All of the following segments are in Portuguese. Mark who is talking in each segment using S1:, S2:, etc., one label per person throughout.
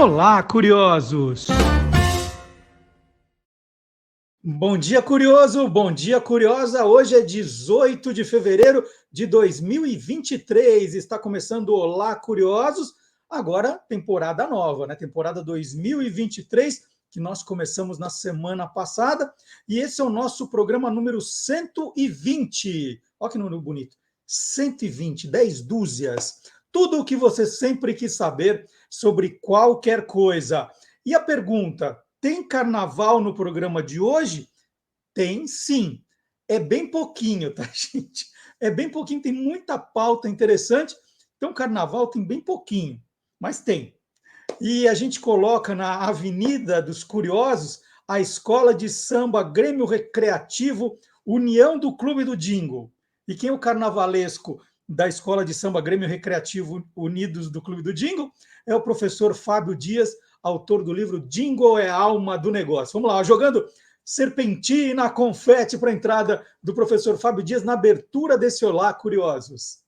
S1: Olá, curiosos! Bom dia, curioso! Bom dia, curiosa! Hoje é 18 de fevereiro de 2023. Está começando o Olá, curiosos. Agora, temporada nova, né? Temporada 2023, que nós começamos na semana passada. E esse é o nosso programa número 120. Olha que número bonito. 120, 10 dúzias. Tudo o que você sempre quis saber sobre qualquer coisa. E a pergunta: tem carnaval no programa de hoje? Tem sim. É bem pouquinho, tá, gente? É bem pouquinho, tem muita pauta interessante. Então, carnaval tem bem pouquinho, mas tem. E a gente coloca na Avenida dos Curiosos a Escola de Samba Grêmio Recreativo União do Clube do Jingle. E quem é o carnavalesco da Escola de Samba Grêmio Recreativo Unidos do Clube do Jingle? É o professor Fábio Dias, autor do livro Jingle é a Alma do Negócio. Vamos lá, jogando serpentina, confete para a entrada do professor Fábio Dias na abertura desse Olá, curiosos.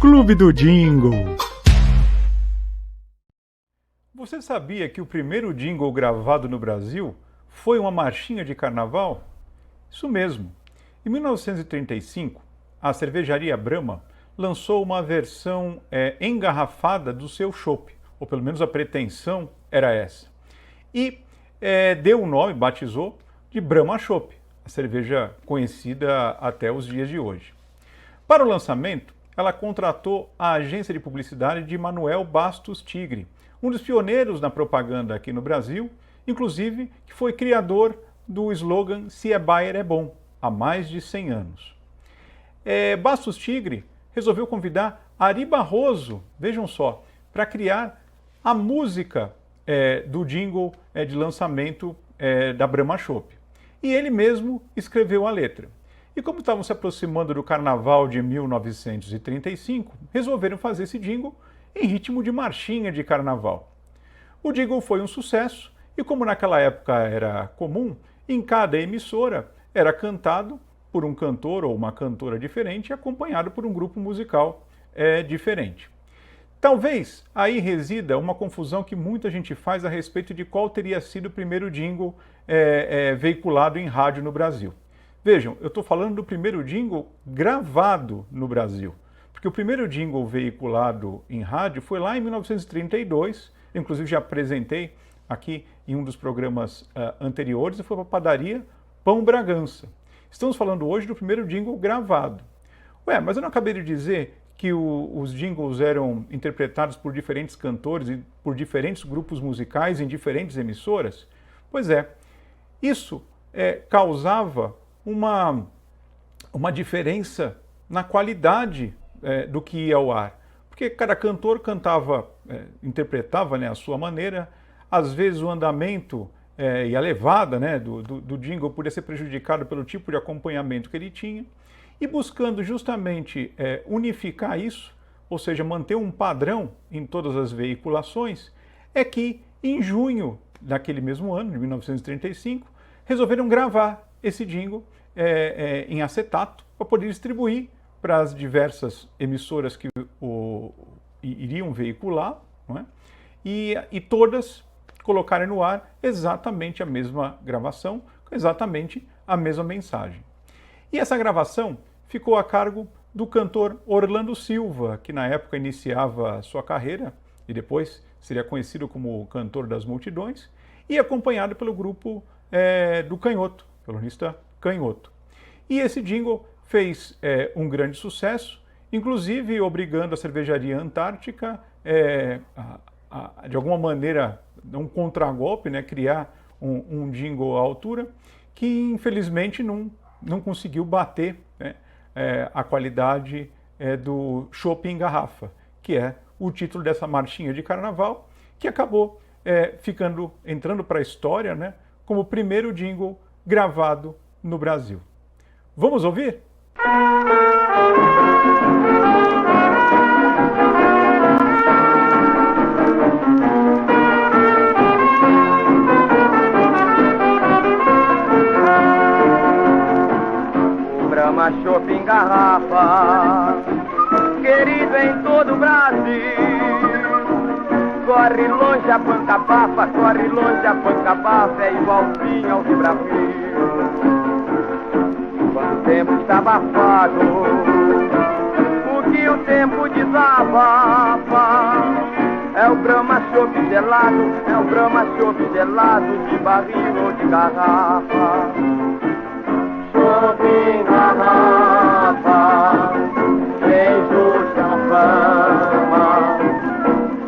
S2: Clube do Jingle. Você sabia que o primeiro jingle gravado no Brasil foi uma marchinha de carnaval? Isso mesmo. Em 1935, a cervejaria Brahma lançou uma versão engarrafada do seu chopp, ou pelo menos a pretensão era essa. E deu o nome, batizou, de Brahma Chopp, a cerveja conhecida até os dias de hoje. Para o lançamento, ela contratou a agência de publicidade de Manuel Bastos Tigre, um dos pioneiros na propaganda aqui no Brasil, inclusive que foi criador do slogan "Se é Bayer é bom", há mais de 100 anos. Bastos Tigre resolveu convidar Ari Barroso, vejam só, para criar a música do jingle de lançamento da Brahma Chopp. E ele mesmo escreveu a letra. E como estavam se aproximando do Carnaval de 1935, resolveram fazer esse jingle em ritmo de marchinha de carnaval. O jingle foi um sucesso e, como naquela época era comum, em cada emissora era cantado por um cantor ou uma cantora diferente, acompanhado por um grupo musical diferente. Talvez aí resida uma confusão que muita gente faz a respeito de qual teria sido o primeiro jingle veiculado em rádio no Brasil. Vejam, eu estou falando do primeiro jingle gravado no Brasil, porque o primeiro jingle veiculado em rádio foi lá em 1932, eu, inclusive já apresentei aqui em um dos programas anteriores, e foi para a padaria Pão Bragança. Estamos falando hoje do primeiro jingle gravado. Mas eu não acabei de dizer que os jingles eram interpretados por diferentes cantores e por diferentes grupos musicais em diferentes emissoras? Pois é, isso causava uma diferença na qualidade do que ia ao ar. Porque cada cantor cantava, interpretava a sua maneira, às vezes o andamento e a levada do jingle podia ser prejudicado pelo tipo de acompanhamento que ele tinha, e buscando justamente unificar isso, ou seja, manter um padrão em todas as veiculações, é que em junho daquele mesmo ano, de 1935, resolveram gravar esse jingle em acetato para poder distribuir para as diversas emissoras que iriam veicular, não é? E todas colocarem no ar exatamente a mesma gravação, exatamente a mesma mensagem. E essa gravação ficou a cargo do cantor Orlando Silva, que na época iniciava sua carreira e depois seria conhecido como o cantor das multidões, e acompanhado pelo grupo do Canhoto, violonista Canhoto. E esse jingle fez um grande sucesso, inclusive obrigando a cervejaria Antártica de alguma maneira, um contragolpe, criar um jingle à altura, que infelizmente não conseguiu bater a qualidade do chopp em garrafa, que é o título dessa marchinha de carnaval, que acabou entrando para a história, como o primeiro jingle gravado no Brasil. Vamos ouvir?
S3: O Brahma Chopp em garrafa querido em todo o Brasil. Corre longe a banca bafa, corre longe a banca bafa, é igualzinho ao de Brasil. Quando o tempo está abafado, o que o tempo desabafa é o Brahma chopp gelado, é o Brahma chopp gelado de barril ou de garrafa. Chopp em garrafa, sem justa fama.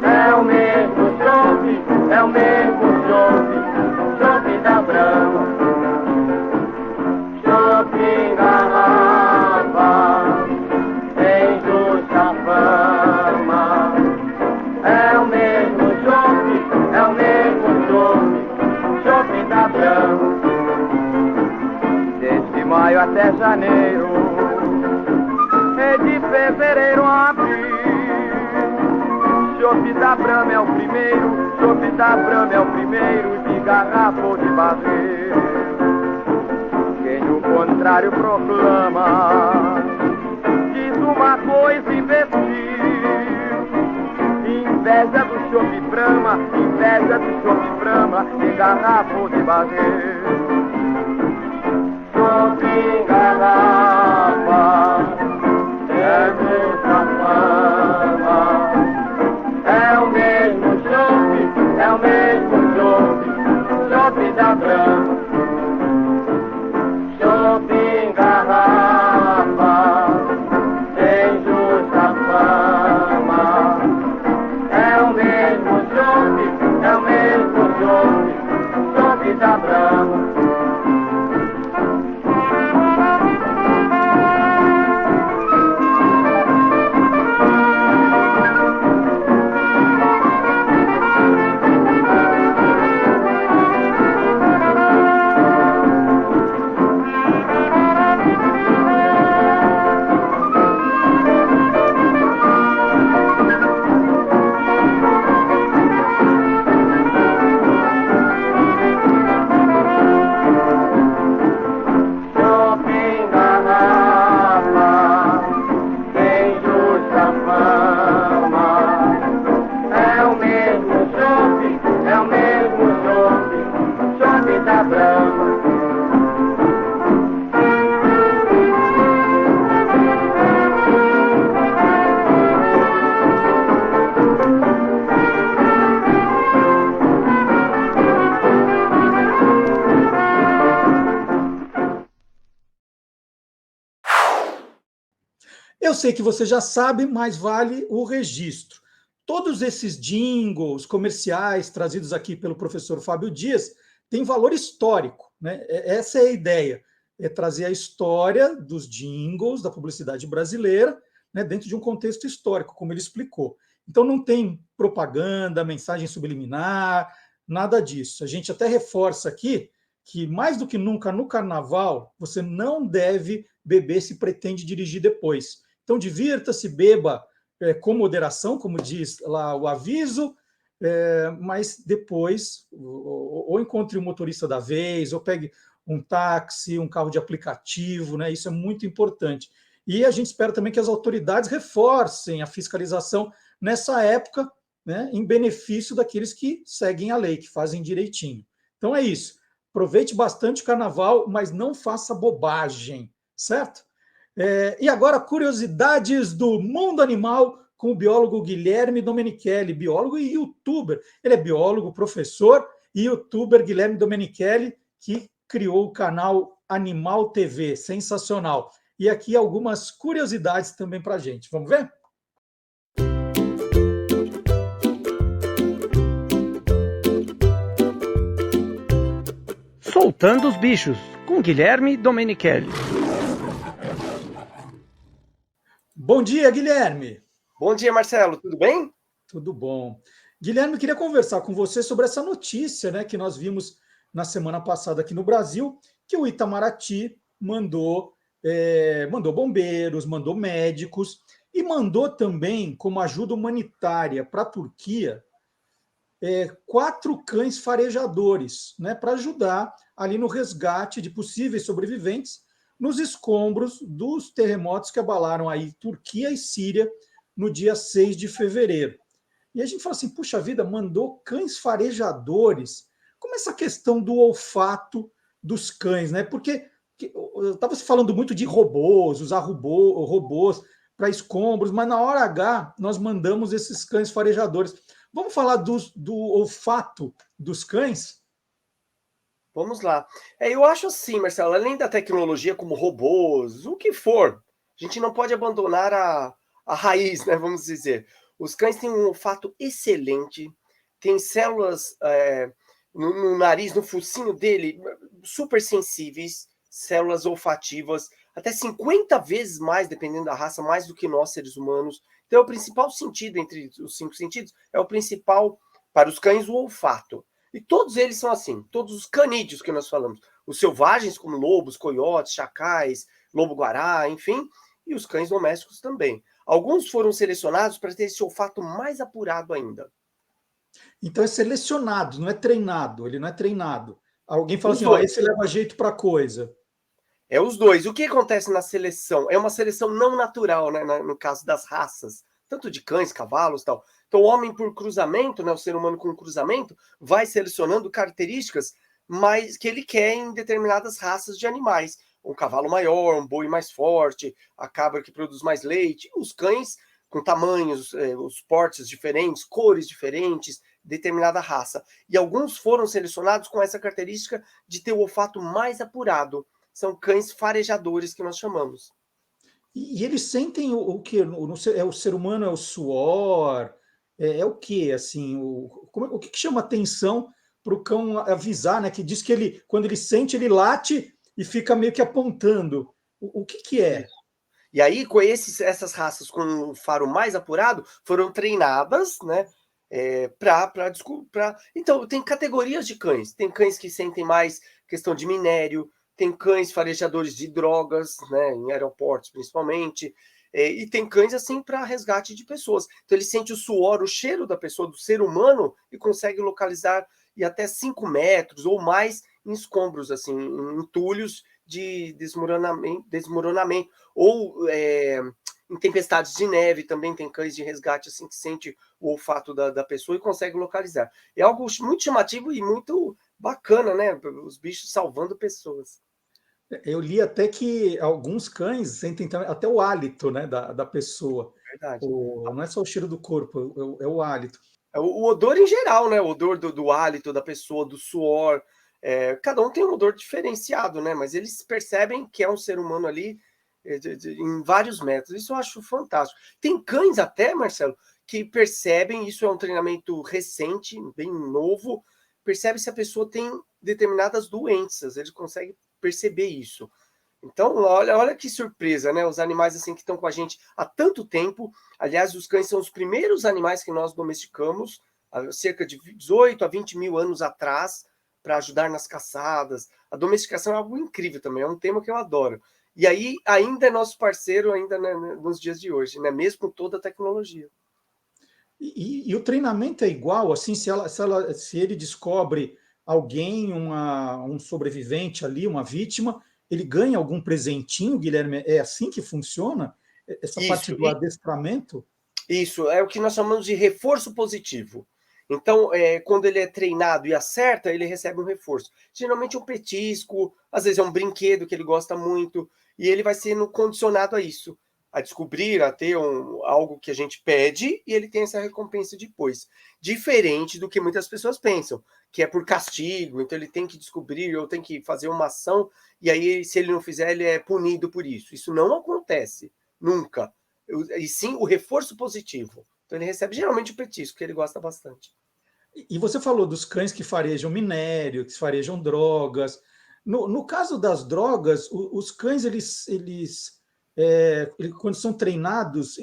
S3: É o mesmo chopp, é o mesmo chopp, chopp da Brahma. Chopp em garrafa, sem justa fama. É o mesmo chopp, é o mesmo chopp, chopp da Brahma. Desde maio até janeiro, e de fevereiro a abril, chopp da Brahma é o primeiro, chopp da Brahma é o primeiro, de garrafa ou de barril. Quem o contrário proclama, diz uma coisa e vestir. Inveja do chopp Brahma, inveja do chopp Brahma, de garrafa ou de barril. Chopp em garrafa, é muita fama. É o mesmo chopp, é o mesmo chopp, chopp da Brahma. Chopp em garrafa, sem justa fama. É o mesmo chopp, é o mesmo chopp, chopp da Brahma.
S1: Eu sei que você já sabe, mas vale o registro. Todos esses jingles comerciais trazidos aqui pelo professor Fábio Dias têm valor histórico, né? Essa é a ideia, é trazer a história dos jingles, da publicidade brasileira, né, dentro de um contexto histórico, como ele explicou. Então não tem propaganda, mensagem subliminar, nada disso. A gente até reforça aqui que, mais do que nunca no carnaval, você não deve beber se pretende dirigir depois. Então, divirta-se, beba com moderação, como diz lá o aviso, mas depois, ou encontre o motorista da vez, ou pegue um táxi, um carro de aplicativo, né? Isso é muito importante. E a gente espera também que as autoridades reforcem a fiscalização nessa época, né, em benefício daqueles que seguem a lei, que fazem direitinho. Então é isso. Aproveite bastante o carnaval, mas não faça bobagem, certo? E agora, curiosidades do mundo animal com o biólogo Guilherme Domenichelli, biólogo e youtuber. Ele é biólogo, professor e youtuber Guilherme Domenichelli, que criou o canal Animal TV, sensacional. E aqui algumas curiosidades também para a gente. Vamos ver?
S4: Soltando os bichos, com Guilherme Domenichelli.
S1: Bom dia, Guilherme.
S5: Bom dia, Marcelo. Tudo bem?
S1: Tudo bom. Guilherme, eu queria conversar com você sobre essa notícia, né, que nós vimos na semana passada aqui no Brasil, que o Itamaraty mandou bombeiros, mandou médicos e mandou também, como ajuda humanitária para a Turquia, 4 cães farejadores, né, para ajudar ali no resgate de possíveis sobreviventes, nos escombros dos terremotos que abalaram aí Turquia e Síria no dia 6 de fevereiro. E a gente fala assim, puxa vida, mandou cães farejadores. Como essa questão do olfato dos cães, né? Porque eu estava se falando muito de robôs, usar robôs para escombros, mas na hora H nós mandamos esses cães farejadores. Vamos falar do olfato dos cães?
S5: Vamos lá. Eu acho assim, Marcelo, além da tecnologia como robôs, o que for, a gente não pode abandonar a raiz, né? Vamos dizer. Os cães têm um olfato excelente, têm células no nariz, no focinho dele, super sensíveis, células olfativas, até 50 vezes mais, dependendo da raça, mais do que nós, seres humanos. Então, o principal sentido entre os 5 sentidos é o principal, para os cães, o olfato. E todos eles são assim, todos os canídeos que nós falamos. Os selvagens, como lobos, coiotes, chacais, lobo-guará, enfim, e os cães domésticos também. Alguns foram selecionados para ter esse olfato mais apurado ainda.
S1: Então é selecionado, não é treinado, ele não é treinado. Alguém fala
S5: Os
S1: assim, ó,
S5: dois.
S1: esse leva jeito para coisa.
S5: É os dois. O que acontece na seleção? É uma seleção não natural, né? No caso das raças, tanto de cães, cavalos e tal. Então, o homem por cruzamento, né? O ser humano com cruzamento, vai selecionando características mais que ele quer em determinadas raças de animais. Um cavalo maior, um boi mais forte, a cabra que produz mais leite, os cães com tamanhos, os portes diferentes, cores diferentes, determinada raça. E alguns foram selecionados com essa característica de ter o olfato mais apurado. São cães farejadores que nós chamamos.
S1: E eles sentem o que? É o ser humano, é o suor, é o que? Assim, o que chama atenção para o cão avisar, né? Que diz que ele, quando ele sente, ele late e fica meio que apontando. O que é?
S5: E aí, com essas raças com o faro mais apurado, foram treinadas, né? Então, tem categorias de cães. Tem cães que sentem mais questão de minério, tem cães farejadores de drogas, né? Em aeroportos, principalmente. E tem cães, assim, para resgate de pessoas. Então, ele sente o suor, o cheiro da pessoa, do ser humano, e consegue localizar e até 5 metros ou mais em escombros, assim, em entulhos de desmoronamento. Ou em tempestades de neve também tem cães de resgate assim que sente o olfato da pessoa e consegue localizar. É algo muito chamativo e muito bacana, né? Os bichos salvando pessoas.
S1: Eu li até que alguns cães sentem até o hálito, né, da pessoa.
S5: Verdade.
S1: Não é só o cheiro do corpo, é o hálito.
S5: O odor em geral, né? O odor do hálito da pessoa, do suor. Cada um tem um odor diferenciado, né? Mas eles percebem que é um ser humano ali em vários metros. Isso eu acho fantástico. Tem cães até, Marcelo, que percebem, isso é um treinamento recente, bem novo, percebe se a pessoa tem determinadas doenças, eles conseguem perceber isso. Então, olha que surpresa, né? Os animais assim que estão com a gente há tanto tempo. Aliás, os cães são os primeiros animais que nós domesticamos, há cerca de 18 a 20 mil anos atrás, para ajudar nas caçadas. A domesticação é algo incrível também, é um tema que eu adoro. E aí, ainda é nosso parceiro ainda, né, nos dias de hoje, né? Mesmo com toda a tecnologia.
S1: E o treinamento é igual, assim, se ele descobre alguém, um sobrevivente ali, uma vítima, ele ganha algum presentinho, Guilherme? É assim que funciona? Essa parte
S5: Isso,
S1: do adestramento?
S5: isso é o que nós chamamos de reforço positivo. Então, quando ele é treinado e acerta, ele recebe um reforço. Geralmente um petisco, às vezes é um brinquedo que ele gosta muito, e ele vai sendo condicionado a isso, a descobrir, a ter algo que a gente pede, e ele tem essa recompensa depois. Diferente do que muitas pessoas pensam, que é por castigo, então ele tem que descobrir, ou tem que fazer uma ação, e aí, se ele não fizer, ele é punido por isso. Isso não acontece, nunca. E sim o reforço positivo. Então ele recebe geralmente o petisco, que ele gosta bastante.
S1: E você falou dos cães que farejam minério, que farejam drogas. No caso das drogas, os cães, quando são treinados,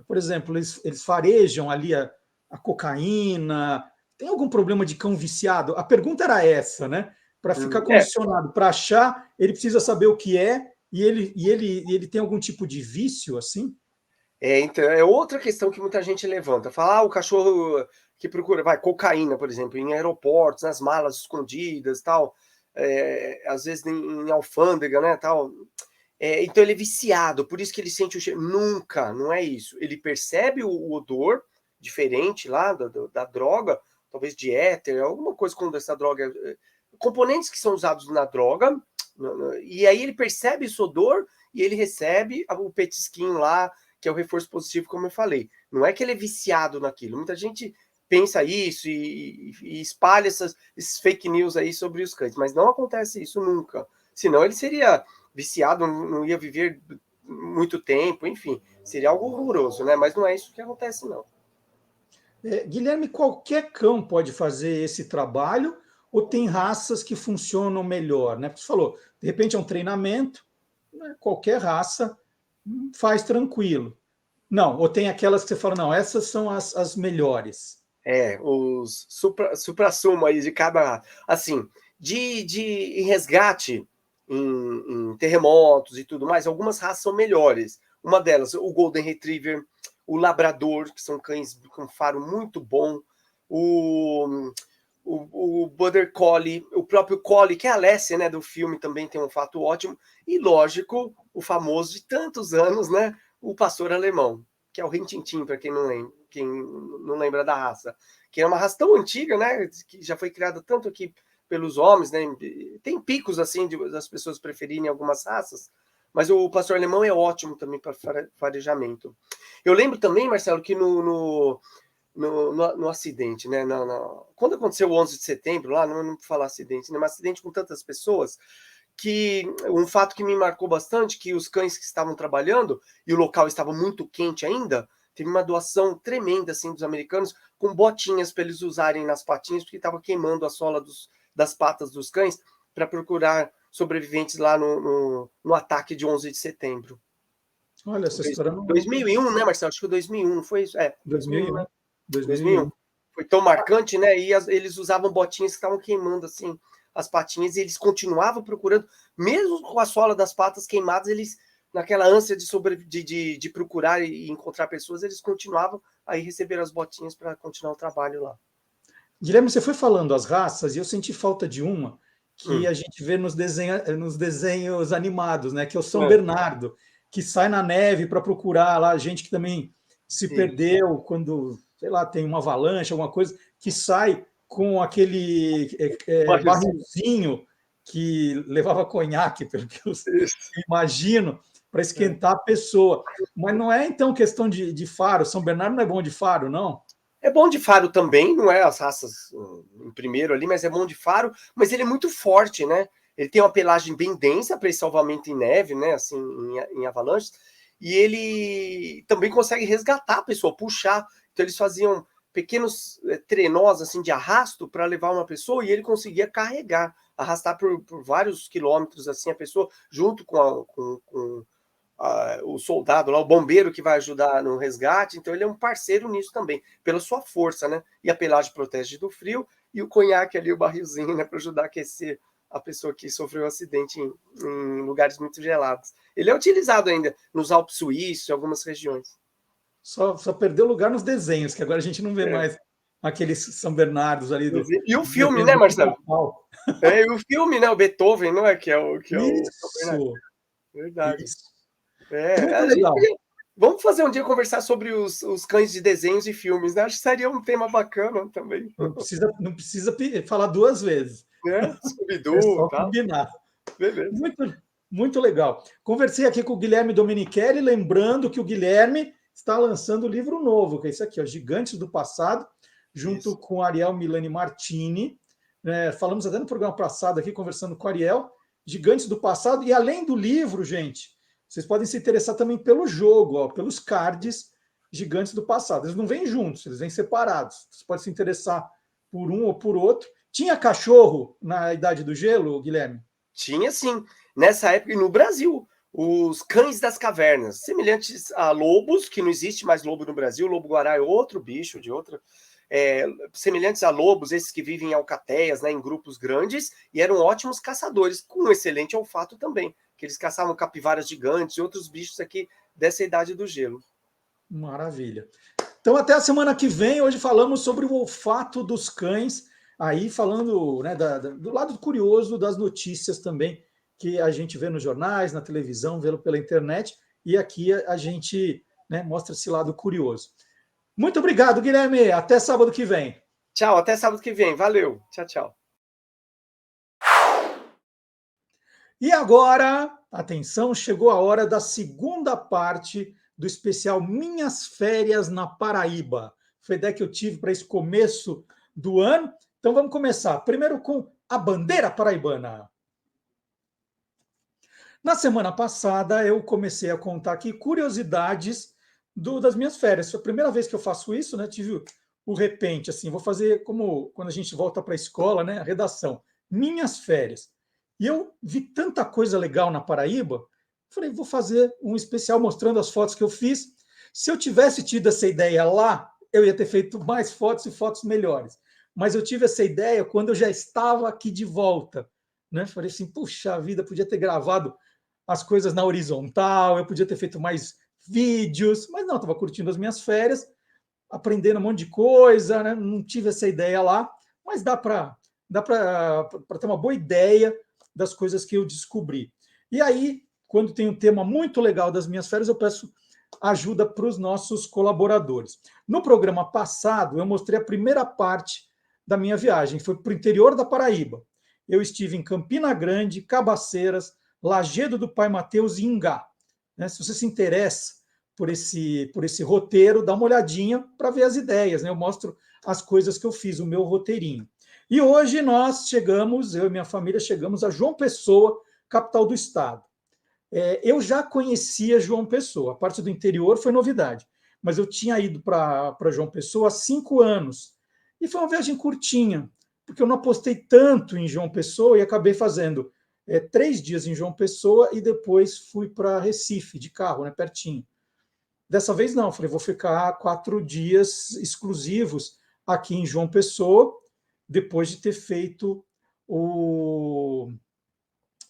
S1: por exemplo, eles farejam ali a cocaína. Tem algum problema de cão viciado? A pergunta era essa, né? Para ficar condicionado, para achar, ele precisa saber o que é, e ele tem algum tipo de vício, assim?
S5: Então, é outra questão que muita gente levanta. Fala, o cachorro que procura, cocaína, por exemplo, em aeroportos, nas malas escondidas e tal. às vezes em alfândega, né, tal. Então ele é viciado, por isso que ele sente o cheiro. Nunca, não é isso. Ele percebe o odor diferente lá da droga, talvez de éter, alguma coisa quando essa droga... Componentes que são usados na droga, e aí ele percebe esse odor e ele recebe o petisquinho lá, que é o reforço positivo, como eu falei. Não é que ele é viciado naquilo. Muita gente pensa isso e espalha esses fake news aí sobre os cães, mas não acontece isso nunca. Senão ele seria viciado, não ia viver muito tempo, enfim, seria algo horroroso, né? Mas não é isso que acontece, não.
S1: Guilherme, qualquer cão pode fazer esse trabalho ou tem raças que funcionam melhor, né? Porque você falou, de repente é um treinamento, né? Qualquer raça faz tranquilo. Não, ou tem aquelas que você fala, não, essas são as melhores.
S5: Os supra-sumo aí de cada... Assim, em resgate, em terremotos e tudo mais, algumas raças são melhores. Uma delas, o Golden Retriever, o Labrador, que são cães com faro muito bom, o Border Collie, o próprio Collie, que é a Alessia, né, do filme, também tem um fato ótimo, e, lógico, o famoso de tantos anos, né, o pastor alemão, que é o Rin-Tin-Tin, para quem não lembra da raça, que é uma raça tão antiga, né, que já foi criada tanto aqui pelos homens, né, tem picos, assim, das pessoas preferirem algumas raças, mas o pastor alemão é ótimo também para farejamento. Eu lembro também, Marcelo, que no acidente, né? Quando aconteceu o 11 de setembro, lá, não vou falar acidente, né? Mas acidente com tantas pessoas, que um fato que me marcou bastante, que os cães que estavam trabalhando, e o local estava muito quente ainda, teve uma doação tremenda, assim, dos americanos, com botinhas para eles usarem nas patinhas, porque estava queimando a sola das patas dos cães, para procurar sobreviventes lá no ataque de 11 de setembro.
S1: Olha, essa história não...
S5: 2001, né, Marcelo? Acho que 2001, não foi isso?
S1: 2001.
S5: 2001. Foi tão marcante, né? E eles usavam botinhas que estavam queimando, assim, as patinhas, e eles continuavam procurando, mesmo com a sola das patas queimadas, eles, naquela ânsia de procurar e encontrar pessoas, eles continuavam, aí receberam as botinhas para continuar o trabalho lá.
S1: Guilherme, você foi falando as raças, e eu senti falta de uma que a gente vê nos desenhos animados, né? Que é o São Bernardo, que sai na neve para procurar lá gente que também se perdeu quando, sei lá, tem uma avalanche, alguma coisa, que sai com aquele barrilzinho que levava conhaque, pelo que eu imagino, para esquentar a pessoa. Mas não é, então, questão de faro. São Bernardo não é bom de faro, não?
S5: É bom de faro também, não é as raças em primeiro ali, mas é bom de faro, mas ele é muito forte, né? Ele tem uma pelagem bem densa para esse salvamento em neve, né? Assim, em avalanches, e ele também consegue resgatar a pessoa, puxar. Então eles faziam pequenos trenós assim de arrasto para levar uma pessoa, e ele conseguia carregar, arrastar por vários quilômetros assim a pessoa, junto com o soldado lá, o bombeiro que vai ajudar no resgate. Então ele é um parceiro nisso também, pela sua força, né? E a pelagem protege do frio, e o conhaque ali, o barrilzinho, né, para ajudar a aquecer a pessoa que sofreu um acidente em lugares muito gelados. Ele é utilizado ainda nos Alpes suíços, em algumas regiões.
S1: Só perdeu lugar nos desenhos, que agora a gente não vê mais aqueles São Bernardos ali.
S5: E o filme, né, Marcelo? E o filme, né, o Beethoven, não é? Que é o
S1: Isso!
S5: Verdade.
S1: Isso. Muito legal.
S5: Vamos fazer um dia conversar sobre os cães de desenhos e filmes, né? Acho que seria um tema bacana também.
S1: Não precisa falar duas vezes.
S5: Scooby-Doo,
S1: é só combinar.
S5: Beleza.
S1: Muito legal. Conversei aqui com o Guilherme Domenichelli, lembrando que o Guilherme está lançando um livro novo, que é isso aqui, ó, Gigantes do Passado, junto com Ariel Milani Martini. Falamos até no programa passado aqui, conversando com o Ariel, Gigantes do Passado. E além do livro, gente, vocês podem se interessar também pelo jogo, ó, pelos cards Gigantes do Passado. Eles não vêm juntos, eles vêm separados. Você pode se interessar por um ou por outro. Tinha cachorro na Idade do Gelo, Guilherme?
S5: Tinha, sim. Nessa época, e no Brasil, os cães das cavernas, semelhantes a lobos, que não existe mais lobo no Brasil. O lobo-guará é outro bicho, semelhantes a lobos, esses que vivem em alcateias, né, em grupos grandes, e eram ótimos caçadores, com um excelente olfato também, que eles caçavam capivaras gigantes e outros bichos aqui dessa Idade do Gelo.
S1: Maravilha. Então, até a semana que vem. Hoje falamos sobre o olfato dos cães. aí falando, né, do lado curioso das notícias também, que a gente vê nos jornais, na televisão, vê pela internet, e aqui a gente, né, mostra esse lado curioso. Muito obrigado, Guilherme. Até sábado que vem.
S5: Tchau, até sábado que vem. Valeu. Tchau, tchau.
S1: E agora, atenção, chegou a hora da segunda parte do especial Minhas Férias na Paraíba. Foi a ideia que eu tive para esse começo do ano. Então vamos começar. Primeiro com a bandeira paraibana. Na semana passada, eu comecei a contar aqui curiosidades das minhas férias. Foi a primeira vez que eu faço isso, né? Tive o repente, assim, vou fazer como quando a gente volta para a escola, né? A redação. Minhas férias. E eu vi tanta coisa legal na Paraíba, falei, vou fazer um especial mostrando as fotos que eu fiz. Se eu tivesse tido essa ideia lá, eu ia ter feito mais fotos e fotos melhores. Mas eu tive essa ideia quando eu já estava aqui de volta, né? Falei assim, puxa vida, podia ter gravado as coisas na horizontal, eu podia ter feito mais vídeos, mas não, estava curtindo as minhas férias, aprendendo um monte de coisa, né? Não tive essa ideia lá, mas dá para ter uma boa ideia das coisas que eu descobri. E aí, quando tem um tema muito legal das minhas férias, eu peço ajuda para os nossos colaboradores. No programa passado, eu mostrei a primeira parte da minha viagem, foi para o interior da Paraíba. Eu estive em Campina Grande, Cabaceiras, Lajedo do Pai Mateus e Ingá. Se você se interessa por esse roteiro, dá uma olhadinha para ver as ideias. Eu mostro as coisas que eu fiz, o meu roteirinho. E hoje nós chegamos, eu e minha família chegamos a João Pessoa, capital do estado. Eu já conhecia João Pessoa, a parte do interior foi novidade, mas eu tinha ido para João Pessoa há 5 anos. E foi uma viagem curtinha, porque eu não apostei tanto em João Pessoa e acabei fazendo 3 dias em João Pessoa e depois fui para Recife, de carro, né, pertinho. Dessa vez não, falei, vou ficar 4 dias exclusivos aqui em João Pessoa, depois de ter feito o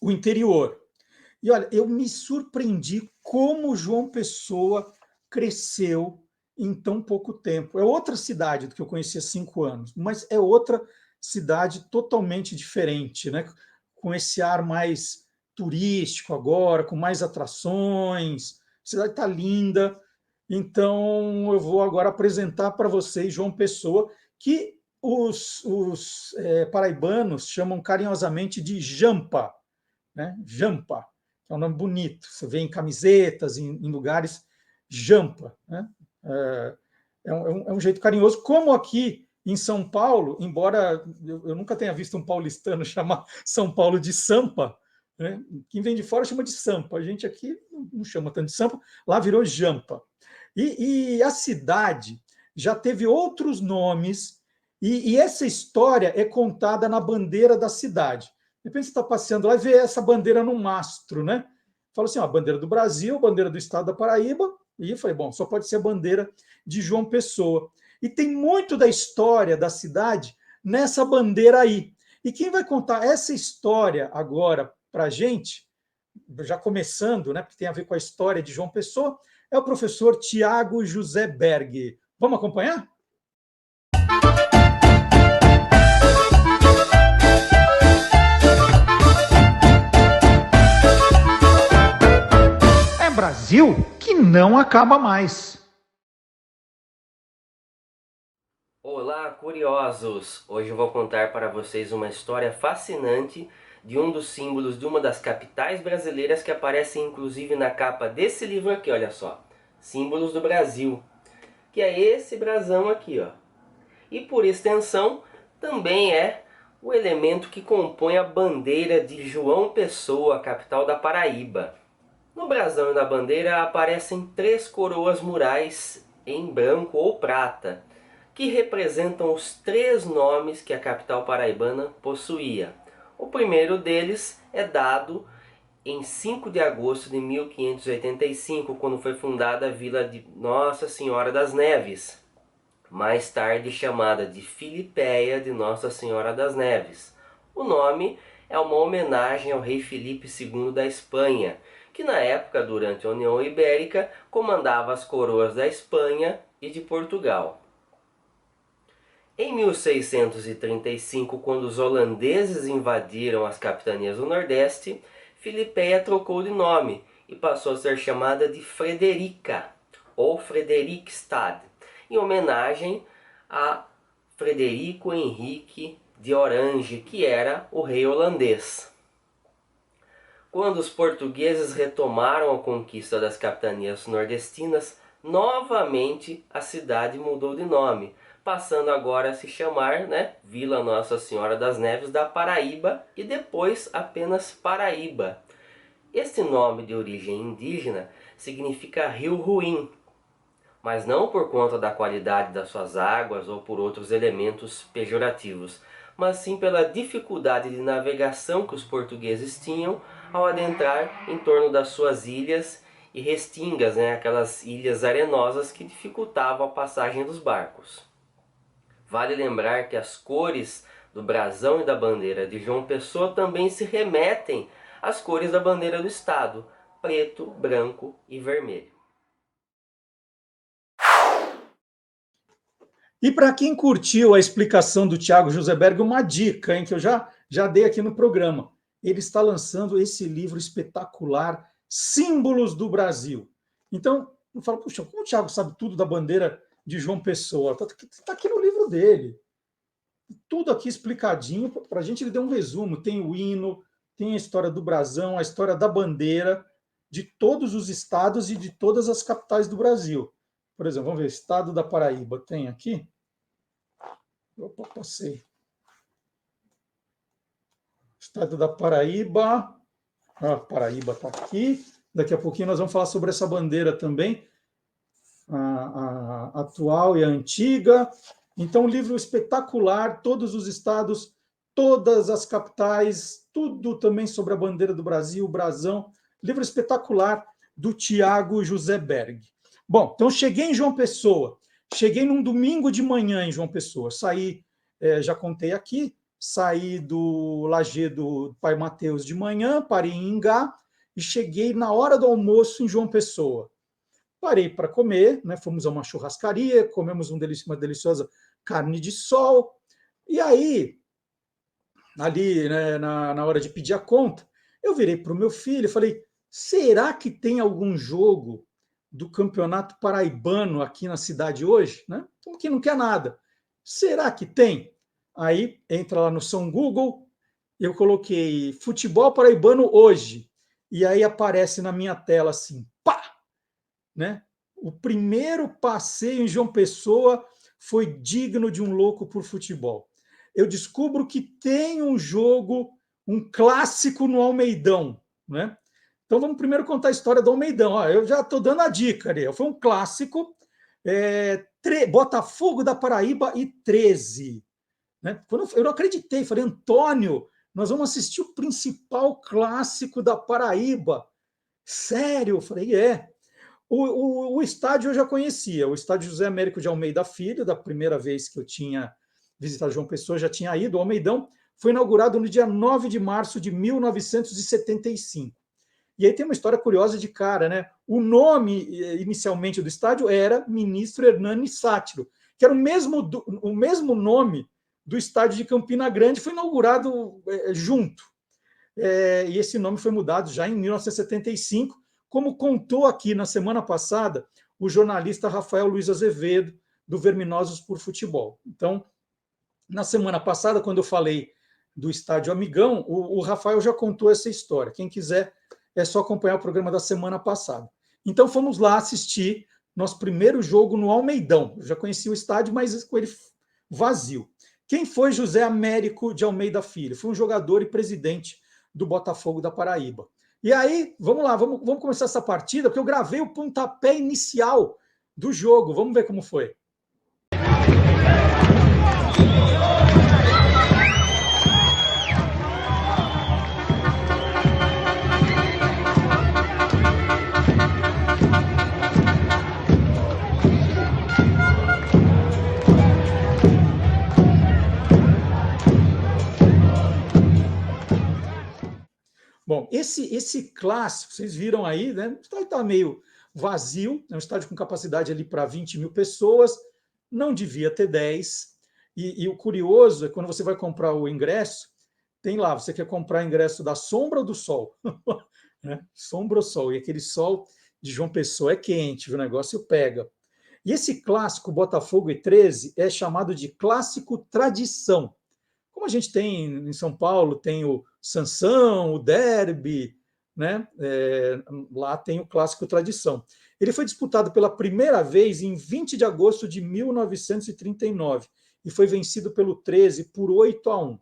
S1: interior. E olha, eu me surpreendi como João Pessoa cresceu em tão pouco tempo. É outra cidade do que eu conheci há 5 anos, mas é outra cidade totalmente diferente, né? Com esse ar mais turístico agora, com mais atrações. A cidade está linda. Então, eu vou agora apresentar para vocês João Pessoa, que os paraibanos chamam carinhosamente de Jampa, né? Jampa, que é um nome bonito. Você vê em camisetas, em lugares, Jampa, né? É um jeito carinhoso, como aqui em São Paulo, embora eu nunca tenha visto um paulistano chamar São Paulo de Sampa, né? Quem vem de fora chama de Sampa, a gente aqui não chama tanto de Sampa, lá virou Jampa. E a cidade já teve outros nomes, e essa história é contada na bandeira da cidade. De repente você está passeando lá e vê essa bandeira no mastro, né? Fala assim, a bandeira do Brasil, bandeira do estado da Paraíba, e eu falei, bom, só pode ser a bandeira de João Pessoa. E tem muito da história da cidade nessa bandeira aí. E quem vai contar essa história agora para a gente, já começando, né, porque tem a ver com a história de João Pessoa, é o professor Tiago José Berg. Vamos acompanhar? É Brasil que não acaba mais.
S6: Olá, curiosos! Hoje eu vou contar para vocês uma história fascinante de um dos símbolos de uma das capitais brasileiras que aparece inclusive na capa desse livro aqui, olha só. Símbolos do Brasil, que é esse brasão aqui, ó. E por extensão, também é o elemento que compõe a bandeira de João Pessoa, capital da Paraíba. No brasão e na bandeira aparecem 3 coroas murais em branco ou prata, que representam os 3 nomes que a capital paraibana possuía. O primeiro deles é dado em 5 de agosto de 1585, quando foi fundada a vila de Nossa Senhora das Neves, mais tarde chamada de Filipéia de Nossa Senhora das Neves. O nome é uma homenagem ao rei Filipe II da Espanha, que na época, durante a União Ibérica, comandava as coroas da Espanha e de Portugal. Em 1635, quando os holandeses invadiram as capitanias do Nordeste, Filipeia trocou de nome e passou a ser chamada de Frederica, ou Frederikstad, em homenagem a Frederico Henrique de Orange, que era o rei holandês. Quando os portugueses retomaram a conquista das capitanias nordestinas, novamente a cidade mudou de nome, passando agora a se chamar, Vila Nossa Senhora das Neves da Paraíba e depois apenas Paraíba. Este nome de origem indígena significa rio ruim, mas não por conta da qualidade das suas águas ou por outros elementos pejorativos, mas sim pela dificuldade de navegação que os portugueses tinham ao adentrar em torno das suas ilhas e restingas, aquelas ilhas arenosas que dificultavam a passagem dos barcos. Vale lembrar que as cores do brasão e da bandeira de João Pessoa também se remetem às cores da bandeira do estado, preto, branco e vermelho.
S1: E para quem curtiu a explicação do Thiago Joseberg, uma dica, hein, que eu já dei aqui no programa. Ele está lançando esse livro espetacular, Símbolos do Brasil. Então, eu falo, puxa, como o Thiago sabe tudo da bandeira de João Pessoa? Está aqui no livro dele. Tudo aqui explicadinho. Para a gente, ele deu um resumo. Tem o hino, tem a história do brasão, a história da bandeira, de todos os estados e de todas as capitais do Brasil. Por exemplo, vamos ver, estado da Paraíba tem aqui? Opa, passei. Estado da Paraíba. A Paraíba está aqui. Daqui a pouquinho nós vamos falar sobre essa bandeira também, a atual e a antiga. Então, um livro espetacular, todos os estados, todas as capitais, tudo também sobre a bandeira do Brasil, o brasão. Livro espetacular do Thiago Joseberg. Bom, então cheguei em João Pessoa. Cheguei num domingo de manhã em João Pessoa. Saí, já contei aqui, saí do Lajedo Pai Mateus de manhã, parei em Ingá e cheguei na hora do almoço em João Pessoa. Parei para comer, fomos a uma churrascaria, comemos uma deliciosa carne de sol. E aí, ali, na hora de pedir a conta, eu virei para o meu filho e falei, será que tem algum jogo do Campeonato Paraibano aqui na cidade hoje? Como que não quer nada? Será que tem? Aí entra lá no São Google, eu coloquei futebol paraibano hoje, e aí aparece na minha tela assim, pá! O primeiro passeio em João Pessoa foi digno de um louco por futebol. Eu descubro que tem um jogo, um clássico no Almeidão, Então vamos primeiro contar a história do Almeidão. Eu já estou dando a dica ali. Foi um clássico, Botafogo da Paraíba e 13. Eu não acreditei, falei, Antônio, nós vamos assistir o principal clássico da Paraíba. Sério? Eu falei, é. O estádio eu já conhecia, o estádio José Américo de Almeida Filho, da primeira vez que eu tinha visitado João Pessoa, já tinha ido. O Almeidão foi inaugurado no dia 9 de março de 1975. E aí tem uma história curiosa de cara, O nome, inicialmente, do estádio era Ministro Hernani Sátiro, que era o mesmo nome do estádio de Campina Grande, foi inaugurado junto. E esse nome foi mudado já em 1975, como contou aqui na semana passada o jornalista Rafael Luiz Azevedo, do Verminosos por Futebol. Então, na semana passada, quando eu falei do estádio Amigão, o Rafael já contou essa história. Quem quiser, é só acompanhar o programa da semana passada. Então, fomos lá assistir nosso primeiro jogo no Almeidão. Eu já conhecia o estádio, mas com ele vazio. Quem foi José Américo de Almeida Filho? Foi um jogador e presidente do Botafogo da Paraíba. E aí, vamos lá, vamos começar essa partida, porque eu gravei o pontapé inicial do jogo. Vamos ver como foi. Bom, esse clássico, vocês viram aí, O estádio está meio vazio, é um estádio com capacidade ali para 20 mil pessoas, não devia ter 10. E o curioso é quando você vai comprar o ingresso, tem lá, você quer comprar ingresso da sombra ou do sol? Né? Sombra ou sol? E aquele sol de João Pessoa é quente, o negócio pega. E esse clássico Botafogo e 13 é chamado de clássico tradição. Como a gente tem em São Paulo, tem o Sansão, o Derby, né? Lá tem o clássico tradição. Ele foi disputado pela primeira vez em 20 de agosto de 1939 e foi vencido pelo 13 por 8-1.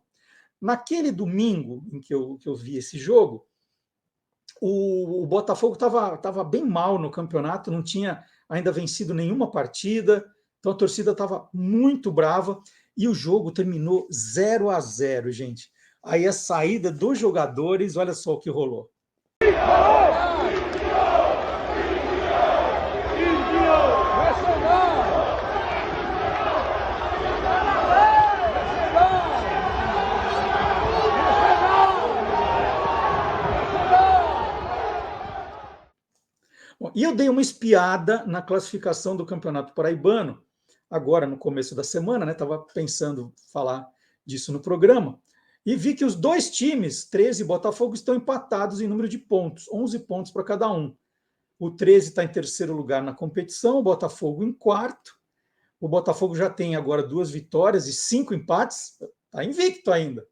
S1: Naquele domingo em que eu vi esse jogo, o Botafogo estava bem mal no campeonato, não tinha ainda vencido nenhuma partida, então a torcida estava muito brava e o jogo terminou 0-0, gente. Aí a saída dos jogadores, olha só o que rolou. Bom, e eu dei uma espiada na classificação do Campeonato Paraibano, agora no começo da semana, né? Estava pensando falar disso no programa, e vi que os dois times, 13 e Botafogo, estão empatados em número de pontos, 11 pontos para cada um. O 13 está em terceiro lugar na competição, o Botafogo em quarto. O Botafogo já tem agora 2 vitórias e 5 empates, está invicto ainda.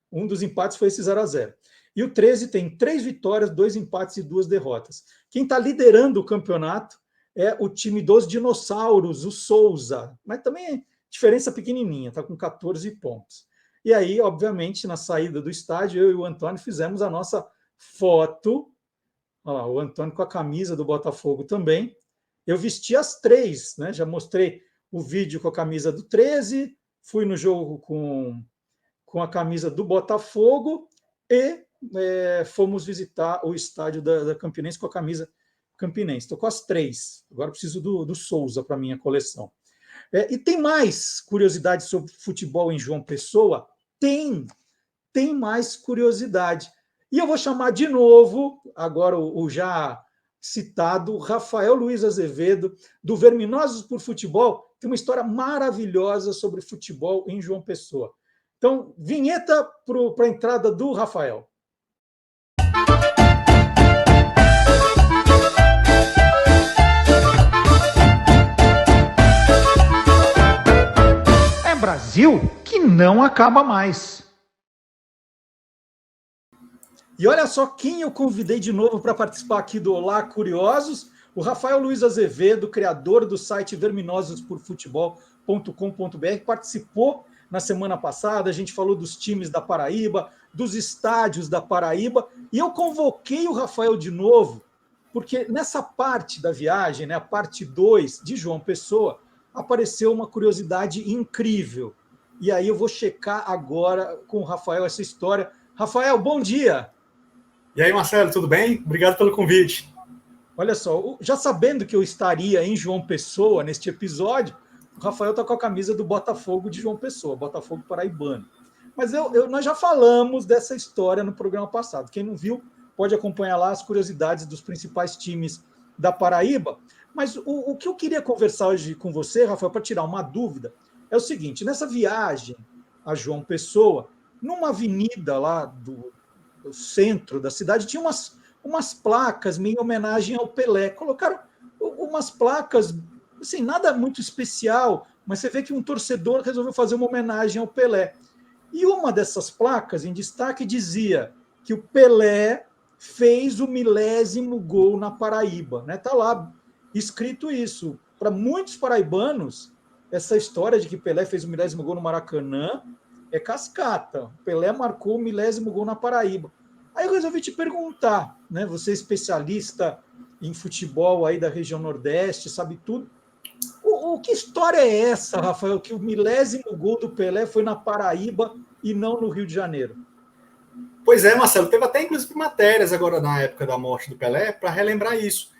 S1: Um dos empates foi esse 0-0. E o 13 tem 3 vitórias, 2 empates e 2 derrotas. Quem está liderando o campeonato é o time dos dinossauros, o Souza. Mas também é diferença pequenininha, está com 14 pontos. E aí, obviamente, na saída do estádio, eu e o Antônio fizemos a nossa foto. Olha lá, o Antônio com a camisa do Botafogo também. Eu vesti as 3, né? Já mostrei o vídeo com a camisa do 13, fui no jogo com a camisa do Botafogo e fomos visitar o estádio da Campinense com a camisa Campinense. Estou com as 3. Agora preciso do Souza para minha coleção. E tem mais curiosidades sobre futebol em João Pessoa? Tem mais curiosidade. E eu vou chamar de novo, agora o já citado Rafael Luiz Azevedo, do Verminosos por Futebol, tem uma história maravilhosa sobre futebol em João Pessoa. Então, vinheta para a entrada do Rafael. É Brasil que não acaba mais. E olha só quem eu convidei de novo para participar aqui do Olá Curiosos, o Rafael Luiz Azevedo, criador do site verminososporfutebol.com.br, participou na semana passada, a gente falou dos times da Paraíba, dos estádios da Paraíba, e eu convoquei o Rafael de novo, porque nessa parte da viagem, né, a parte 2 de João Pessoa, apareceu uma curiosidade incrível. E aí eu vou checar agora com o Rafael essa história. Rafael, bom dia!
S7: E aí, Marcelo, tudo bem? Obrigado pelo convite.
S1: Olha só, já sabendo que eu estaria em João Pessoa neste episódio, o Rafael está com a camisa do Botafogo de João Pessoa, Botafogo paraibano. Mas nós já falamos dessa história no programa passado. Quem não viu, pode acompanhar lá as curiosidades dos principais times da Paraíba. Mas o que eu queria conversar hoje com você, Rafael, para tirar uma dúvida, é o seguinte: nessa viagem a João Pessoa, numa avenida lá do centro da cidade, tinha umas placas meio em homenagem ao Pelé. Colocaram umas placas, assim, nada muito especial, mas você vê que um torcedor resolveu fazer uma homenagem ao Pelé. E uma dessas placas, em destaque, dizia que o Pelé fez o milésimo gol na Paraíba. Está lá escrito isso. Para muitos paraibanos, essa história de que Pelé fez o milésimo gol no Maracanã é cascata. O Pelé marcou o milésimo gol na Paraíba. Aí eu resolvi te perguntar, né? Você é especialista em futebol aí da região Nordeste, sabe tudo. Que história é essa, Rafael, que o milésimo gol do Pelé foi na Paraíba e não no Rio de Janeiro?
S7: Pois é, Marcelo, teve até inclusive matérias agora na época da morte do Pelé para relembrar isso.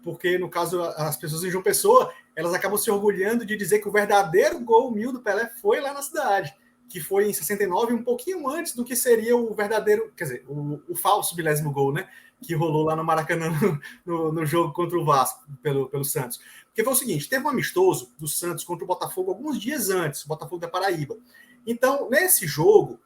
S7: Porque, no caso, as pessoas em João Pessoa, elas acabam se orgulhando de dizer que o verdadeiro gol 1000 do Pelé foi lá na cidade, que foi em 69, um pouquinho antes do que seria o verdadeiro, quer dizer, o falso milésimo gol, né? que rolou lá no Maracanã no jogo contra o Vasco, pelo Santos. Porque foi o seguinte, teve um amistoso do Santos contra o Botafogo alguns dias antes, o Botafogo da Paraíba. Então, nesse jogo,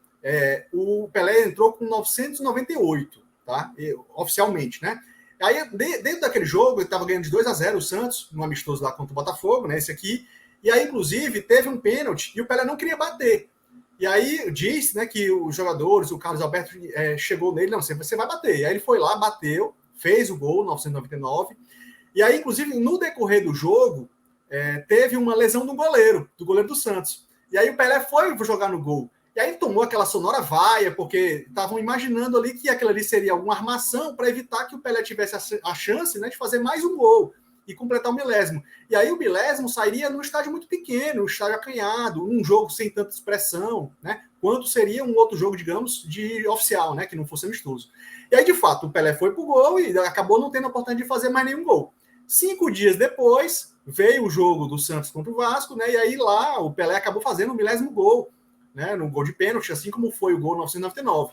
S7: o Pelé entrou com 998, tá? Oficialmente, né? Aí, dentro daquele jogo, ele estava ganhando de 2-0 o Santos, no amistoso lá contra o Botafogo, né? Esse aqui. E aí, inclusive, teve um pênalti e o Pelé não queria bater. E aí disse, né, que os jogadores, o Carlos Alberto chegou nele, não, você vai bater. E aí ele foi lá, bateu, fez o gol, 999. E aí, inclusive, no decorrer do jogo, teve uma lesão do goleiro do Santos. E aí o Pelé foi jogar no gol. E aí tomou aquela sonora vaia, porque estavam imaginando ali que aquilo ali seria alguma armação para evitar que o Pelé tivesse a chance, né, de fazer mais um gol e completar o milésimo. E aí o milésimo sairia num estádio muito pequeno, um estádio acanhado, um jogo sem tanta expressão, né, quanto seria um outro jogo, digamos, de oficial, né, que não fosse amistoso. E aí, de fato, o Pelé foi pro gol e acabou não tendo a oportunidade de fazer mais nenhum gol. 5 dias depois, veio o jogo do Santos contra o Vasco, né, e aí lá o Pelé acabou fazendo o milésimo gol, né, no gol de pênalti, assim como foi o gol 999.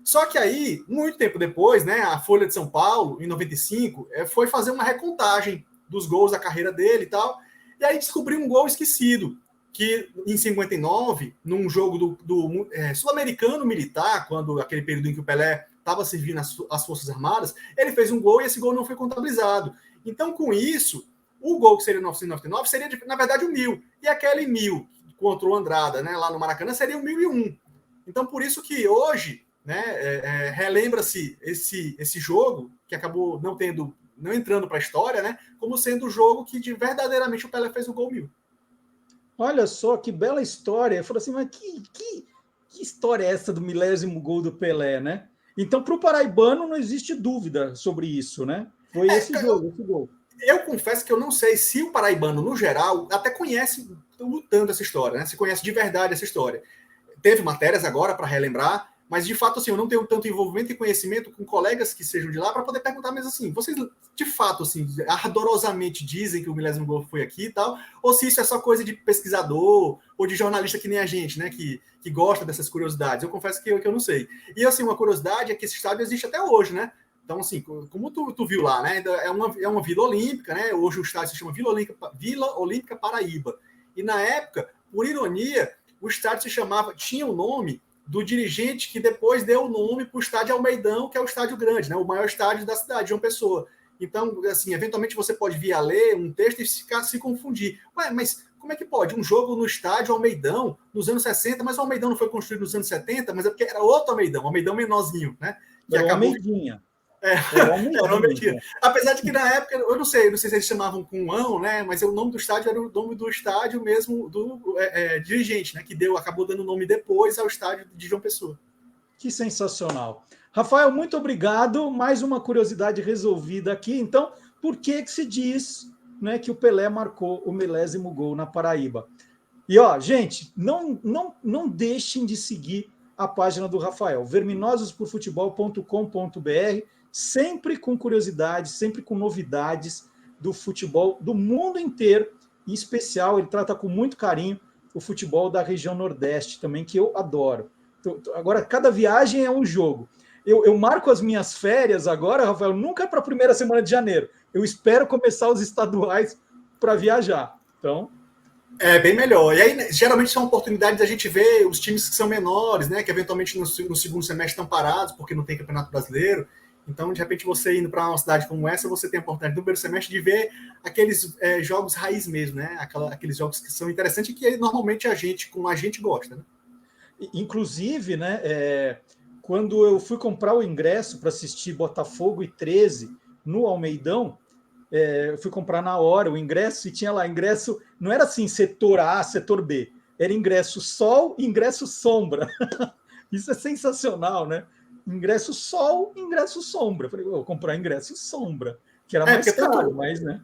S7: Só que aí, muito tempo depois, né, a Folha de São Paulo, em 95, foi fazer uma recontagem dos gols da carreira dele e tal, e aí descobriu um gol esquecido, que em 59, num jogo do Sul-Americano Militar, quando aquele período em que o Pelé estava servindo as Forças Armadas, ele fez um gol e esse gol não foi contabilizado. Então, com isso, o gol que seria 999 seria, na verdade, o 1000. E aquele 1000 contra o Andrada, né, lá no Maracanã, seria o 1001. Então, por isso que hoje, né, relembra-se esse jogo, que acabou não entrando para a história, né, como sendo o jogo que verdadeiramente o Pelé fez o gol 1000.
S1: Olha só que bela história. Eu falei assim, mas que história é essa do milésimo gol do Pelé, né? Então, para o paraibano, não existe dúvida sobre isso, né? Foi esse gol.
S7: Eu confesso que eu não sei se o paraibano, no geral, até conhece tanto essa história, né? Se conhece de verdade essa história. Teve matérias agora para relembrar, mas de fato, assim, eu não tenho tanto envolvimento e conhecimento com colegas que sejam de lá para poder perguntar mesmo assim, vocês de fato, assim, ardorosamente dizem que o milésimo gol foi aqui e tal, ou se isso é só coisa de pesquisador ou de jornalista que nem a gente, né, que gosta dessas curiosidades. Eu confesso que eu não sei. E, assim, uma curiosidade é que esse estádio existe até hoje, né? Então, assim, como tu viu lá, né? É uma Vila Olímpica, né? Hoje o estádio se chama Vila Olímpica Paraíba. E na época, por ironia, o estádio tinha o nome do dirigente que depois deu o nome para o estádio Almeidão, que é o estádio grande, né? O maior estádio da cidade, João Pessoa. Então, assim, eventualmente você pode vir a ler um texto e se confundir. Ué, mas como é que pode? Um jogo no estádio Almeidão, nos anos 60, mas o Almeidão não foi construído nos anos 70, mas é porque era outro Almeidão, o Almeidão menorzinho, né?
S1: Que acabou... Almeidinha.
S7: Mentira. Apesar de que na época, eu não sei se eles chamavam com ão, né? Mas o nome do estádio era o nome do estádio mesmo do dirigente, né? Que acabou dando o nome depois ao estádio de João Pessoa.
S1: Que sensacional. Rafael, muito obrigado. Mais uma curiosidade resolvida aqui. Então, por que se diz, né, que o Pelé marcou o milésimo gol na Paraíba? E, ó, gente, não deixem de seguir a página do Rafael, verminososporfutebol.com.br, sempre com curiosidades, sempre com novidades do futebol do mundo inteiro. Em especial, ele trata com muito carinho o futebol da região Nordeste também, que eu adoro. Agora, cada viagem é um jogo. Eu marco as minhas férias agora, Rafael, nunca para a primeira semana de janeiro. Eu espero começar os estaduais para viajar. Então...
S7: É bem melhor. E aí, geralmente, são oportunidades da gente ver os times que são menores, né? Que eventualmente no segundo semestre estão parados porque não tem campeonato brasileiro. Então, de repente, você indo para uma cidade como essa, você tem a oportunidade no primeiro semestre de ver aqueles jogos raiz mesmo, né? Aqueles jogos que são interessantes e que normalmente a gente gosta, né?
S1: Inclusive, né? Quando eu fui comprar o ingresso para assistir Botafogo e 13 no Almeidão, eu fui comprar na hora o ingresso e tinha lá ingresso, não era assim setor A, setor B, era ingresso sol e ingresso sombra. Isso é sensacional, né? Ingresso sol, ingresso sombra. Eu falei, vou comprar ingresso sombra, que era mais caro, mas, né?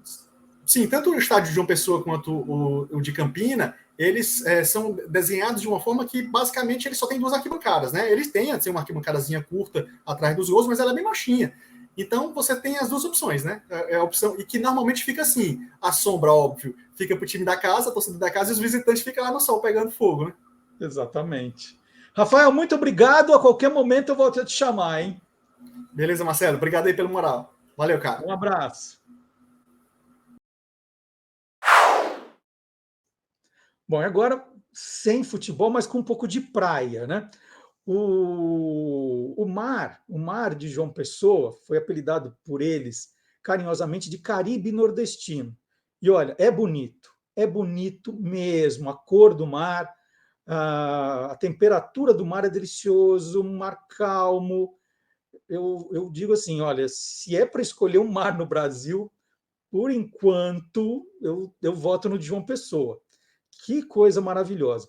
S7: Sim, tanto o estádio de João Pessoa quanto o de Campina, eles são desenhados de uma forma que, basicamente, eles só têm 2 arquibancadas, né? Eles têm, assim, uma arquibancadazinha curta atrás dos gols, mas ela é bem baixinha. Então, você tem as 2 opções, né? A opção, e que normalmente fica assim, a sombra, óbvio, fica para o time da casa, a torcida da casa, e os visitantes ficam lá no sol pegando fogo, né?
S1: Exatamente. Rafael, muito obrigado. A qualquer momento eu vou te chamar, hein?
S7: Beleza, Marcelo? Obrigado aí pela moral. Valeu, cara.
S1: Um abraço. Bom, agora sem futebol, mas com um pouco de praia, né? O mar de João Pessoa foi apelidado por eles carinhosamente de Caribe nordestino. E olha, é bonito mesmo, a cor do mar, a temperatura do mar é delicioso, um mar calmo. Eu digo assim, olha, se é para escolher um mar no Brasil, por enquanto, eu voto no de João Pessoa. Que coisa maravilhosa.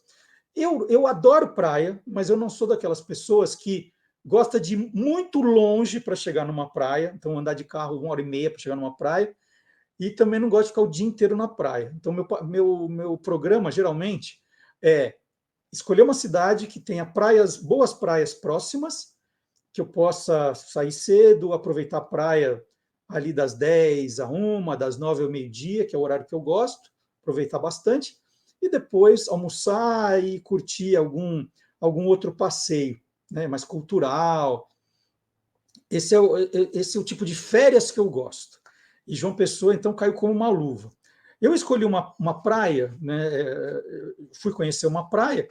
S1: Eu adoro praia, mas eu não sou daquelas pessoas que gosta de ir muito longe para chegar numa praia, então andar de carro 1h30 para chegar numa praia, e também não gosto de ficar o dia inteiro na praia. Então, meu programa, geralmente, é escolher uma cidade que tenha boas praias próximas, que eu possa sair cedo, aproveitar a praia ali das 10h à 1h, das 9h ao meio-dia, que é o horário que eu gosto, aproveitar bastante, e depois almoçar e curtir algum outro passeio, né, mais cultural. Esse é o tipo de férias que eu gosto. E João Pessoa, então, caiu como uma luva. Eu escolhi uma praia, né, fui conhecer uma praia,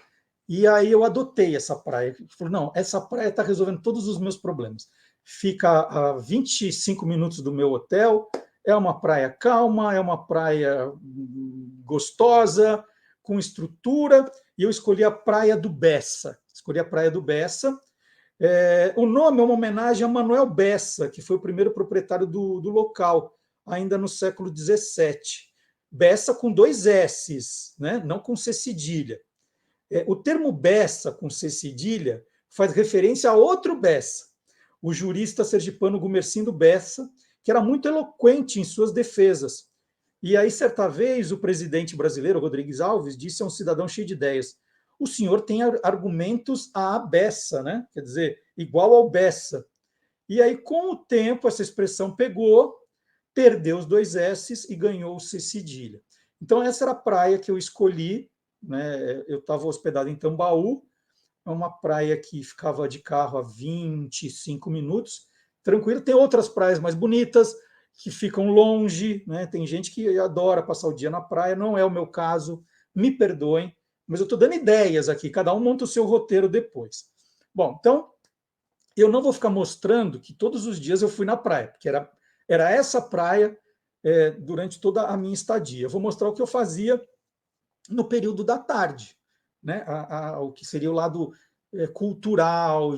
S1: e aí eu adotei essa praia. Falei, não, essa praia está resolvendo todos os meus problemas. Fica a 25 minutos do meu hotel, é uma praia calma, é uma praia gostosa, com estrutura, e eu escolhi a Praia do Bessa. O nome é uma homenagem a Manuel Bessa, que foi o primeiro proprietário do local, ainda no século XVII. Bessa com 2 S's, né? Não com C cedilha. O termo Bessa com C cedilha faz referência a outro Bessa, o jurista sergipano Gumercindo Bessa, que era muito eloquente em suas defesas. E aí, certa vez, o presidente brasileiro, Rodrigues Alves, disse a um cidadão cheio de ideias: o senhor tem argumentos à beça, né? Quer dizer, igual ao Bessa. E aí, com o tempo, essa expressão perdeu os 2 S's e ganhou o C cedilha. Então, essa era a praia que eu escolhi, né? Eu estava hospedado em Tambaú, é uma praia que ficava de carro a 25 minutos, tranquilo. Tem outras praias mais bonitas, que ficam longe, né? Tem gente que adora passar o dia na praia, não é o meu caso, me perdoem, mas eu estou dando ideias aqui, cada um monta o seu roteiro depois. Bom, então, eu não vou ficar mostrando que todos os dias eu fui na praia, porque era essa praia durante toda a minha estadia. Eu vou mostrar o que eu fazia no período da tarde, né? O que seria o lado cultural,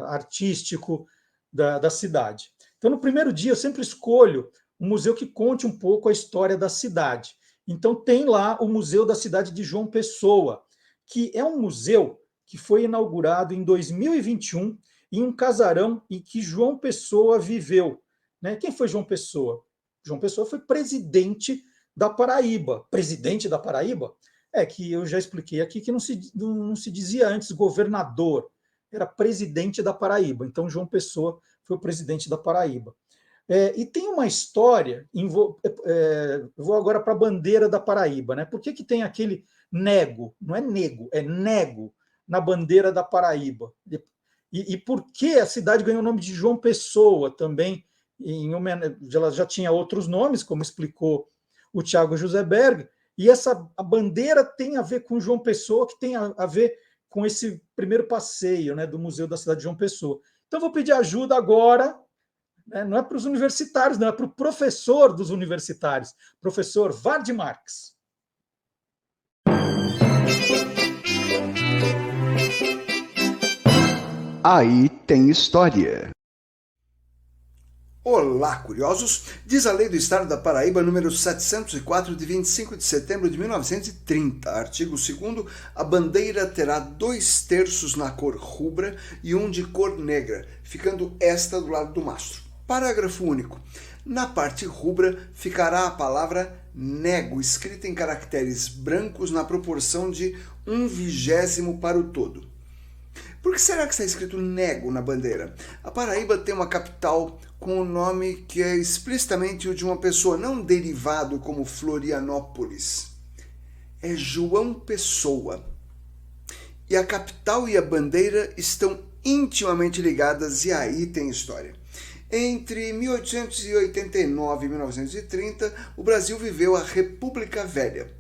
S1: artístico da cidade. Então, no primeiro dia, eu sempre escolho um museu que conte um pouco a história da cidade. Então, tem lá o Museu da Cidade de João Pessoa, que é um museu que foi inaugurado em 2021 em um casarão em que João Pessoa viveu. Né? Quem foi João Pessoa? João Pessoa foi presidente da Paraíba. Presidente da Paraíba? É que eu já expliquei aqui que não se dizia antes governador, era presidente da Paraíba. Então, João Pessoa foi o presidente da Paraíba. E tem uma história, vou agora para a bandeira da Paraíba, né? Por que tem aquele nego, não é nego, é nego na bandeira da Paraíba? E por que a cidade ganhou o nome de João Pessoa também? Ela já tinha outros nomes, como explicou o Tiago José Berg, e a bandeira tem a ver com João Pessoa, que tem a ver com esse primeiro passeio, né, do Museu da Cidade de João Pessoa. Então, vou pedir ajuda agora, né, não é para os universitários, não, é para o professor dos universitários, professor Vard Marx.
S8: Aí tem história.
S9: Olá, curiosos! Diz a Lei do Estado da Paraíba, número 704, de 25 de setembro de 1930, artigo 2º, a bandeira terá 2/3 na cor rubra e 1 de cor negra, ficando esta do lado do mastro. Parágrafo único. Na parte rubra ficará a palavra nego, escrita em caracteres brancos na proporção de 1/20 para o todo. Por que será que está escrito nego na bandeira? A Paraíba tem uma capital com um nome que é explicitamente o de uma pessoa, não derivado como Florianópolis. É João Pessoa. E a capital e a bandeira estão intimamente ligadas, e aí tem história. Entre 1889 e 1930, o Brasil viveu a República Velha.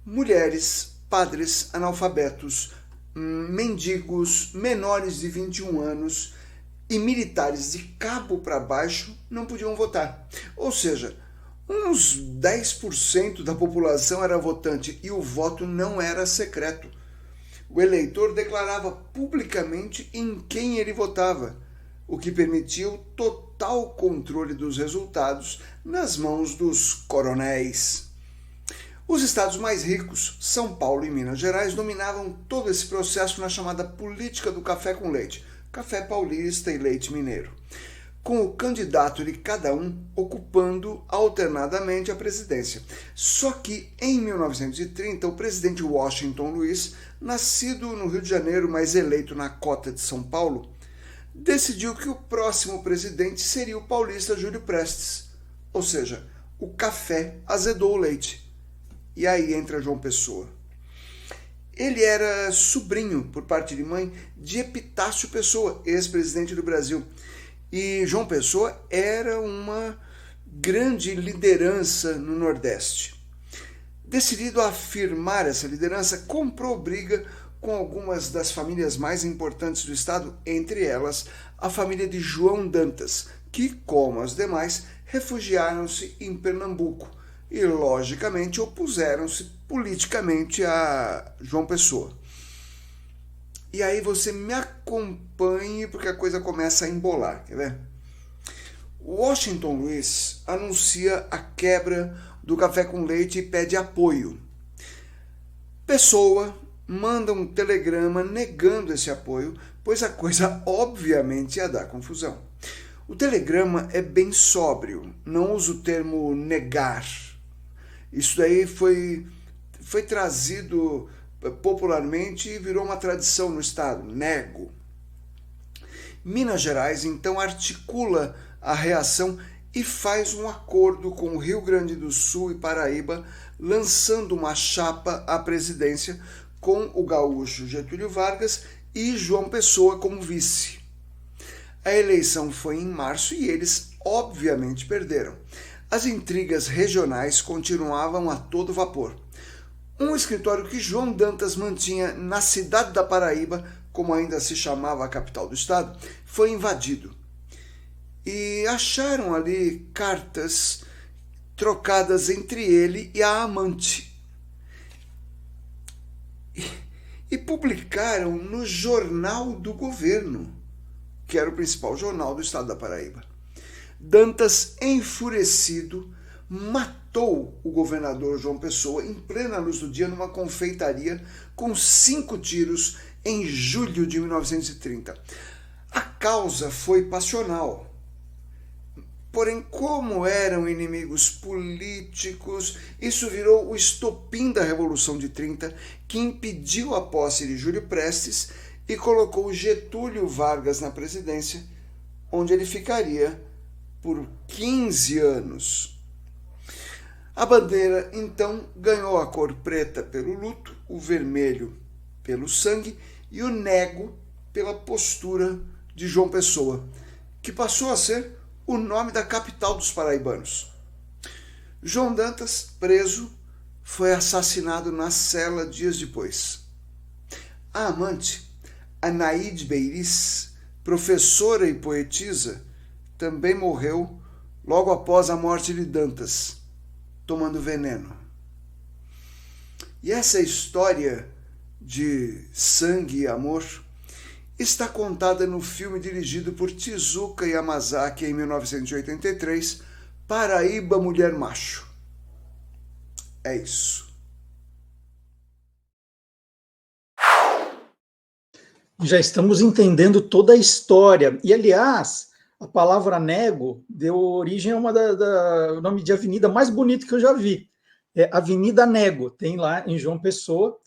S9: Mulheres, padres, analfabetos, mendigos, menores de 21 anos e militares de cabo para baixo não podiam votar. Ou seja, uns 10% da população era votante e o voto não era secreto. O eleitor declarava publicamente em quem ele votava, o que permitia o total controle dos resultados nas mãos dos coronéis. Os estados mais ricos, São Paulo e Minas Gerais, dominavam todo esse processo na chamada política do café com leite, café paulista e leite mineiro, com o candidato de cada um ocupando alternadamente a presidência. Só que em 1930, o presidente Washington Luiz, nascido no Rio de Janeiro, mas eleito na cota de São Paulo, decidiu que o próximo presidente seria o paulista Júlio Prestes, ou seja, o café azedou o leite. E aí entra João Pessoa. Ele era sobrinho, por parte de mãe, de Epitácio Pessoa, ex-presidente do Brasil. E João Pessoa era uma grande liderança no Nordeste. Decidido a afirmar essa liderança, comprou briga com algumas das famílias mais importantes do estado, entre elas a família de João Dantas, que, como as demais, refugiaram-se em Pernambuco e, logicamente, opuseram-se politicamente a João Pessoa. E aí você me acompanhe porque a coisa começa a embolar, quer ver? Washington Luiz anuncia a quebra do café com leite e pede apoio. Pessoa manda um telegrama negando esse apoio, pois a coisa obviamente ia dar confusão. O telegrama é bem sóbrio, não usa o termo negar. Isso daí foi trazido popularmente e virou uma tradição no estado, nego. Minas Gerais então articula a reação e faz um acordo com o Rio Grande do Sul e Paraíba, lançando uma chapa à presidência com o gaúcho Getúlio Vargas e João Pessoa como vice. A eleição foi em março e eles obviamente perderam. As intrigas regionais continuavam a todo vapor. Um escritório que João Dantas mantinha na cidade da Paraíba, como ainda se chamava a capital do estado, foi invadido. E acharam ali cartas trocadas entre ele e a amante. E publicaram no Jornal do Governo, que era o principal jornal do estado da Paraíba. Dantas, enfurecido, matou o governador João Pessoa em plena luz do dia numa confeitaria com 5 tiros em julho de 1930. A causa foi passional. Porém, como eram inimigos políticos, isso virou o estopim da Revolução de 30, que impediu a posse de Júlio Prestes e colocou Getúlio Vargas na presidência, onde ele ficaria por 15 anos. A bandeira, então, ganhou a cor preta pelo luto, o vermelho pelo sangue e o nego pela postura de João Pessoa, que passou a ser o nome da capital dos paraibanos. João Dantas, preso, foi assassinado na cela dias depois. A amante, Anaíde Beiriz, professora e poetisa, também morreu logo após a morte de Dantas, tomando veneno. E essa história de sangue e amor está contada no filme dirigido por Tezuka Yamazaki em 1983, Paraíba Mulher Macho. É isso.
S1: Já estamos entendendo toda a história. E, aliás, a palavra nego deu origem a o nome de avenida mais bonito que eu já vi. É Avenida Nego. Tem lá em João Pessoa,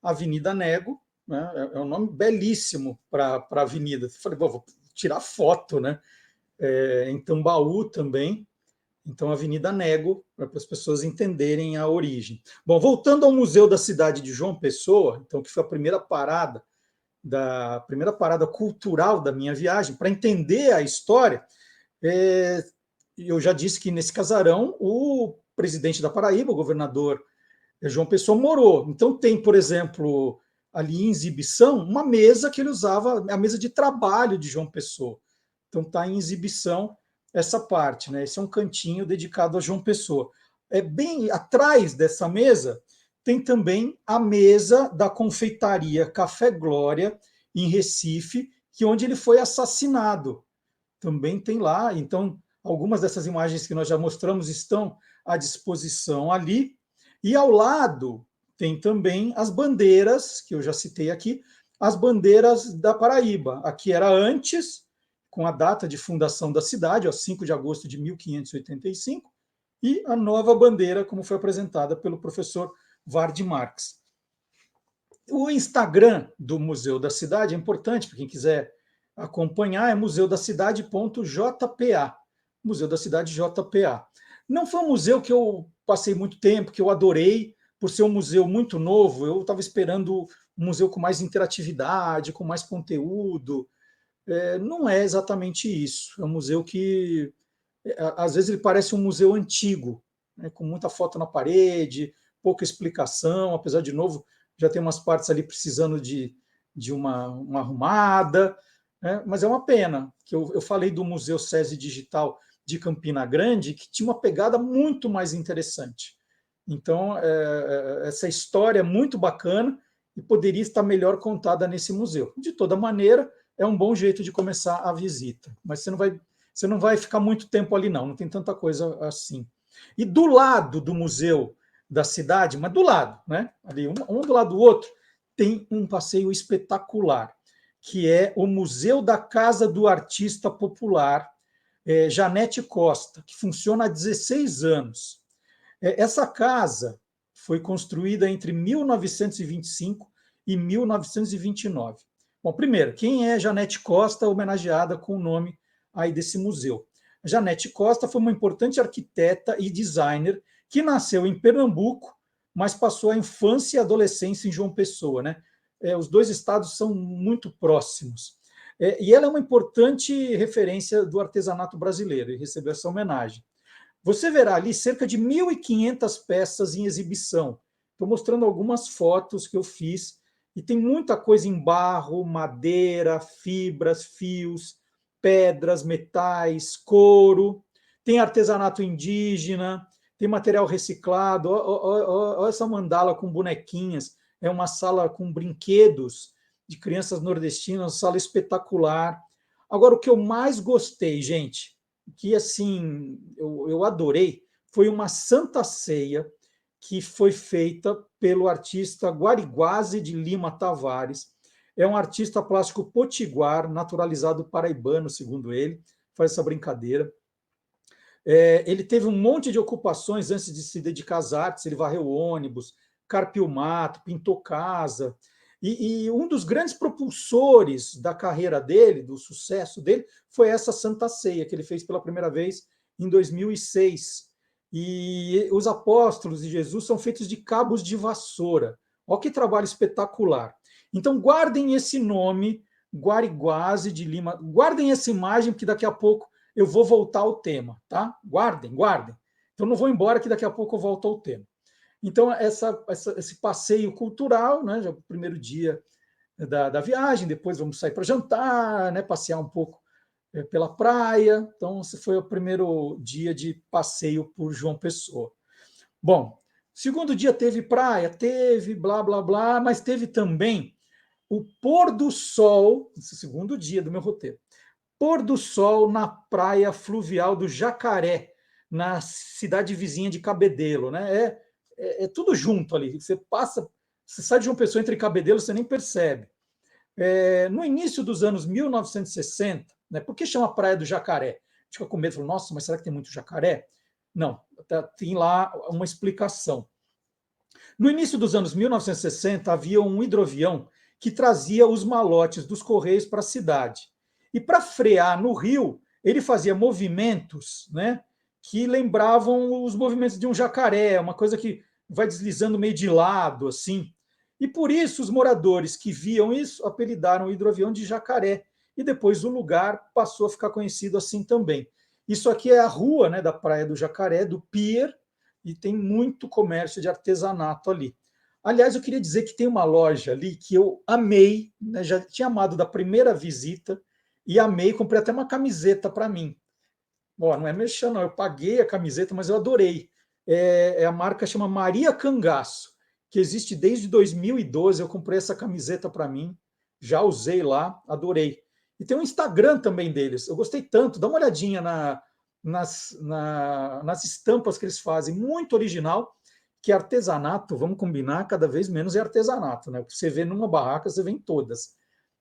S1: Avenida Nego. Né? É um nome belíssimo para a avenida. Falei, vou tirar foto, né? Em Tambaú também. Então, Avenida Nego, para as pessoas entenderem a origem. Bom, voltando ao Museu da Cidade de João Pessoa, então, que foi a primeira parada da primeira parada cultural da minha viagem, para entender a história. Eu já disse que nesse casarão o presidente da Paraíba, o governador João Pessoa, morou. Então tem, por exemplo, ali em exibição, uma mesa que ele usava, a mesa de trabalho de João Pessoa. Então está em exibição essa parte, né? Esse é um cantinho dedicado a João Pessoa. Bem atrás dessa mesa tem também a mesa da confeitaria Café Glória, em Recife, onde ele foi assassinado. Também tem lá. Então, algumas dessas imagens que nós já mostramos estão à disposição ali. E ao lado tem também as bandeiras, que eu já citei aqui, as bandeiras da Paraíba. Aqui era antes, com a data de fundação da cidade, 5 de agosto de 1585, e a nova bandeira, como foi apresentada pelo professor Ward Marx. O Instagram do Museu da Cidade é importante, para quem quiser acompanhar, é museudacidade.jpa, Museu da Cidade JPA. Não foi um museu que eu passei muito tempo, que eu adorei, por ser um museu muito novo. Eu estava esperando um museu com mais interatividade, com mais conteúdo. Não é exatamente isso. É um museu que, às vezes, ele parece um museu antigo, né, com muita foto na parede, pouca explicação, apesar, de novo, já tem umas partes ali precisando de uma arrumada, né? Mas é uma pena, que eu falei do Museu SESI Digital de Campina Grande, que tinha uma pegada muito mais interessante. Então, essa história é muito bacana e poderia estar melhor contada nesse museu. De toda maneira, é um bom jeito de começar a visita, mas você não vai ficar muito tempo ali, não tem tanta coisa assim. E do lado do Museu da Cidade, mas do lado, né? Ali, um do lado do outro, tem um passeio espetacular, que é o Museu da Casa do Artista Popular, Janete Costa, que funciona há 16 anos. Essa casa foi construída entre 1925 e 1929. Bom, primeiro, quem é Janete Costa, homenageada com o nome aí desse museu? Janete Costa foi uma importante arquiteta e designer que nasceu em Pernambuco, mas passou a infância e adolescência em João Pessoa, né? Os dois estados são muito próximos. E ela é uma importante referência do artesanato brasileiro e recebeu essa homenagem. Você verá ali cerca de 1.500 peças em exibição. Estou mostrando algumas fotos que eu fiz, e tem muita coisa em barro, madeira, fibras, fios, pedras, metais, couro, tem artesanato indígena, tem material reciclado. Olha essa mandala com bonequinhas, é uma sala com brinquedos de crianças nordestinas, sala espetacular. Agora, o que eu mais gostei, gente, que assim eu adorei, foi uma Santa Ceia que foi feita pelo artista Guariguase de Lima Tavares. É um artista plástico potiguar, naturalizado paraibano, segundo ele, faz essa brincadeira. Ele teve um monte de ocupações antes de se dedicar às artes, ele varreu ônibus, carpiu mato, pintou casa, e um dos grandes propulsores da carreira dele, do sucesso dele, foi essa Santa Ceia, que ele fez pela primeira vez em 2006. E os apóstolos de Jesus são feitos de cabos de vassoura. Olha que trabalho espetacular. Então, guardem esse nome, Guariguase de Lima, guardem essa imagem, porque daqui a pouco eu vou voltar ao tema, tá? Guardem. Então, não vou embora, que daqui a pouco eu volto ao tema. Então, esse passeio cultural, né, já o primeiro dia da viagem, depois vamos sair para jantar, né, passear um pouco pela praia. Então, esse foi o primeiro dia de passeio por João Pessoa. Bom, segundo dia teve praia, teve blá, blá, blá, mas teve também o pôr do sol, esse segundo dia do meu roteiro, pôr do sol na praia fluvial do Jacaré, na cidade vizinha de Cabedelo, né? É tudo junto ali. Você sai de João Pessoa entre Cabedelo, você nem percebe. No início dos anos 1960, né, por que chama Praia do Jacaré? A gente fica com medo, fala, nossa, mas será que tem muito jacaré? Não, tem lá uma explicação. No início dos anos 1960, havia um hidroavião que trazia os malotes dos Correios para a cidade. E para frear no rio, ele fazia movimentos, né, que lembravam os movimentos de um jacaré, uma coisa que vai deslizando meio de lado, assim. E por isso os moradores que viam isso apelidaram o hidroavião de Jacaré, e depois o lugar passou a ficar conhecido assim também. Isso aqui é a rua, né, da Praia do Jacaré, do Pier, e tem muito comércio de artesanato ali. Aliás, eu queria dizer que tem uma loja ali que eu amei, né, já tinha amado da primeira visita, e amei, comprei até uma camiseta para mim. Ó, não é merchan, não, eu paguei a camiseta, mas eu adorei. A marca chama Maria Cangaço, que existe desde 2012, eu comprei essa camiseta para mim, já usei lá, adorei. E tem um Instagram também deles, eu gostei tanto, dá uma olhadinha nas estampas que eles fazem, muito original, que artesanato, vamos combinar, cada vez menos é artesanato, né? O que você vê numa barraca, você vê em todas.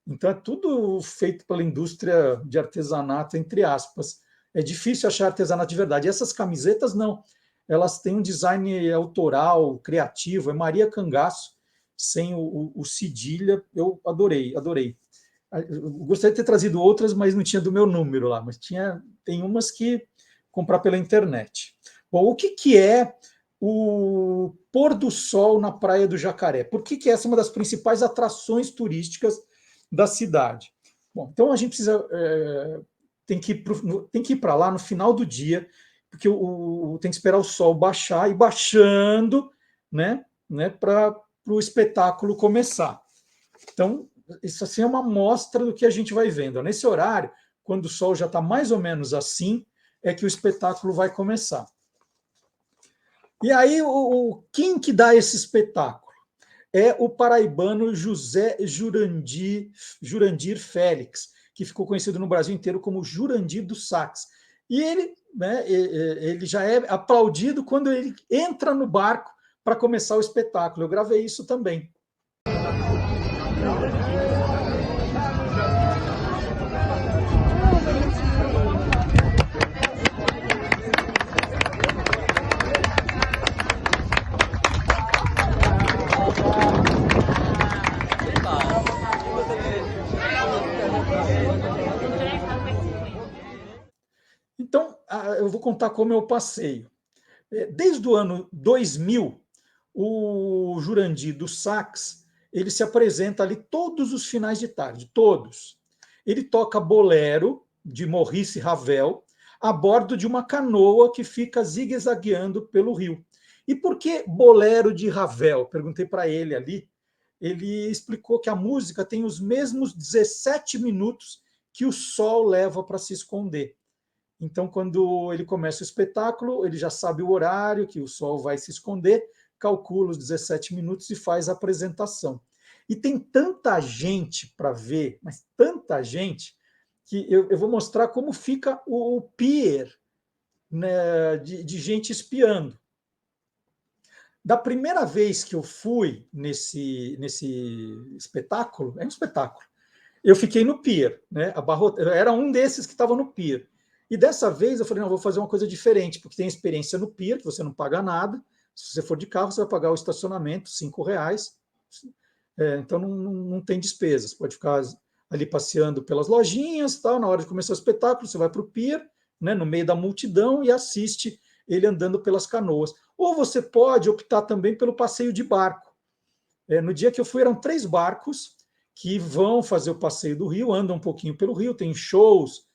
S1: Então é tudo feito pela indústria de artesanato, entre aspas. É difícil achar artesanato de verdade. E essas camisetas, não. Elas têm um design autoral, criativo, é Maria Cangaço, sem o cedilha. Eu adorei, adorei. Eu gostaria de ter trazido outras, mas não tinha do meu número lá. Mas tem umas que comprar pela internet. Bom, o que é o pôr do sol na Praia do Jacaré? Por que essa é uma das principais atrações turísticas da cidade? Bom, então a gente precisa... tem que ir para lá no final do dia, porque tem que esperar o sol baixar, e baixando, né para o espetáculo começar. Então, isso assim é uma amostra do que a gente vai vendo. Nesse horário, quando o sol já está mais ou menos assim, é que o espetáculo vai começar. E aí, quem que dá esse espetáculo? É o paraibano José Jurandir Félix, que ficou conhecido no Brasil inteiro como Jurandir do Sax. E ele, né, ele já é aplaudido quando ele entra no barco para começar o espetáculo. Eu gravei isso também. Então, eu vou contar como é o passeio. Desde o ano 2000, o Jurandir do Sax, ele se apresenta ali todos os finais de tarde, todos. Ele toca bolero, de Maurice Ravel, a bordo de uma canoa que fica zigue-zagueando pelo rio. E por que bolero de Ravel? Perguntei para ele ali. Ele explicou que a música tem os mesmos 17 minutos que o sol leva para se esconder. Então, quando ele começa o espetáculo, ele já sabe o horário que o sol vai se esconder, calcula os 17 minutos e faz a apresentação. E tem tanta gente para ver, mas tanta gente, que eu vou mostrar como fica o pier, né, de gente espiando. Da primeira vez que eu fui nesse espetáculo, é um espetáculo, eu fiquei no pier, né? Era um desses que estava no pier. E dessa vez eu falei, não, vou fazer uma coisa diferente, porque tem experiência no pier, que você não paga nada. Se você for de carro, você vai pagar o estacionamento, R$5. Então não tem despesas. Pode ficar ali passeando pelas lojinhas, tal. Na hora de começar o espetáculo, você vai para o pier, né, no meio da multidão, e assiste ele andando pelas canoas. Ou você pode optar também pelo passeio de barco. No dia que eu fui, eram 3 barcos que vão fazer o passeio do rio, andam um pouquinho pelo rio, tem shows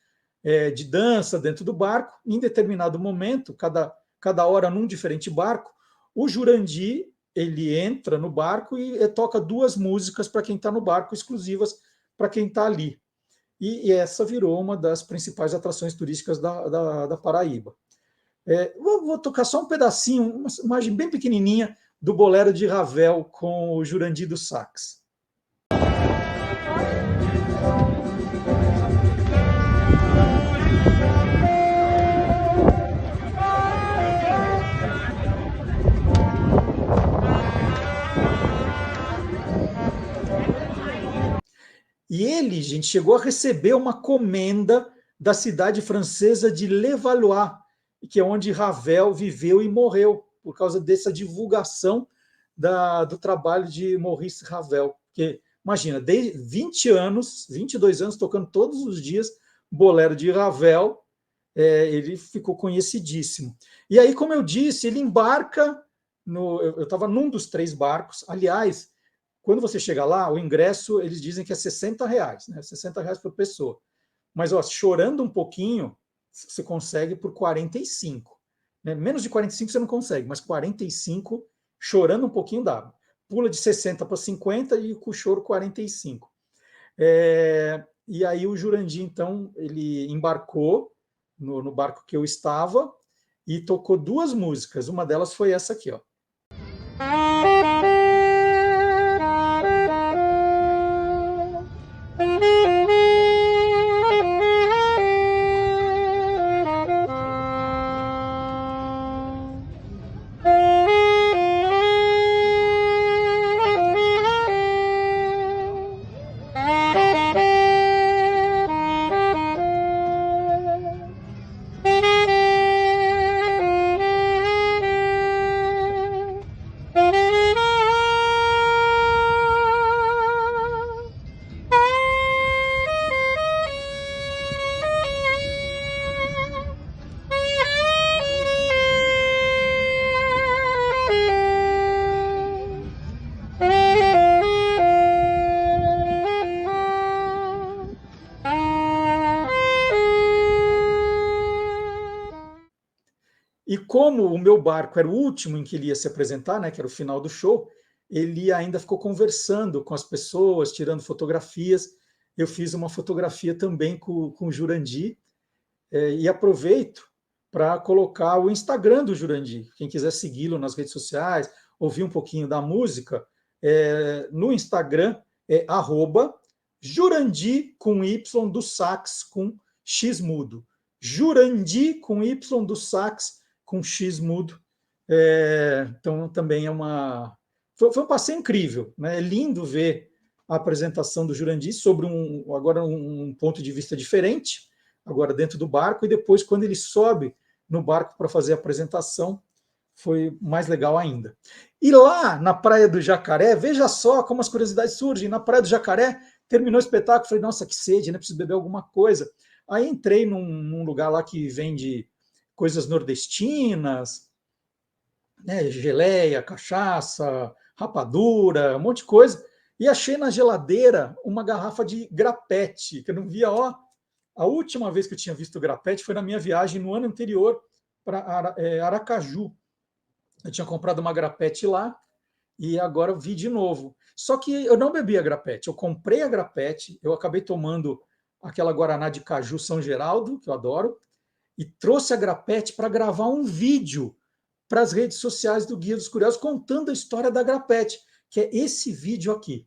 S1: de dança dentro do barco. Em determinado momento, cada hora num diferente barco, o Jurandir, ele entra no barco e toca 2 músicas para quem está no barco, exclusivas para quem está ali. E essa virou uma das principais atrações turísticas da Paraíba. Vou tocar só um pedacinho, uma imagem bem pequenininha do bolero de Ravel com o Jurandir do Sax. E ele, gente, chegou a receber uma comenda da cidade francesa de Levallois, que é onde Ravel viveu e morreu, por causa dessa divulgação do trabalho de Maurice Ravel. Porque, imagina, desde 22 anos, tocando todos os dias bolero de Ravel, ele ficou conhecidíssimo. E aí, como eu disse, ele embarca, eu estava num dos 3 barcos, aliás, Quando você chega lá, o ingresso, eles dizem que é R$60, né? R$60 por pessoa. Mas, ó, chorando um pouquinho, você consegue por 45. Né? Menos de 45 você não consegue, mas 45, chorando um pouquinho dá. Pula de 60 para 50 e com o choro 45. E aí o Jurandir, então, ele embarcou no barco que eu estava e tocou 2 músicas. Uma delas foi essa aqui, ó. E como o meu barco era o último em que ele ia se apresentar, né, que era o final do show, ele ainda ficou conversando com as pessoas, tirando fotografias. Eu fiz uma fotografia também com o Jurandir, e aproveito para colocar o Instagram do Jurandir. Quem quiser segui-lo nas redes sociais, ouvir um pouquinho da música, no Instagram é @Jurandir com Y do sax com X mudo. Jurandir com Y do sax com X mudo. Então também foi um passeio incrível, né? É lindo ver a apresentação do Jurandir sobre agora um ponto de vista diferente, agora dentro do barco, e depois quando ele sobe no barco para fazer a apresentação, foi mais legal ainda. E lá na Praia do Jacaré, veja só como as curiosidades surgem. Na Praia do Jacaré, terminou o espetáculo, falei, nossa, que sede, né? Preciso beber alguma coisa. Aí entrei num lugar lá que vende coisas nordestinas, né? Geleia, cachaça, rapadura, um monte de coisa, e achei na geladeira uma garrafa de grapete, que eu não via, ó. A última vez que eu tinha visto grapete foi na minha viagem no ano anterior para Aracaju. Eu tinha comprado uma grapete lá e agora eu vi de novo. Só que eu não bebi a grapete, eu comprei a grapete, eu acabei tomando aquela Guaraná de Caju São Geraldo, que eu adoro, e trouxe a grapete para gravar um vídeo para as redes sociais do Guia dos Curiosos, contando a história da grapete, que é esse vídeo aqui.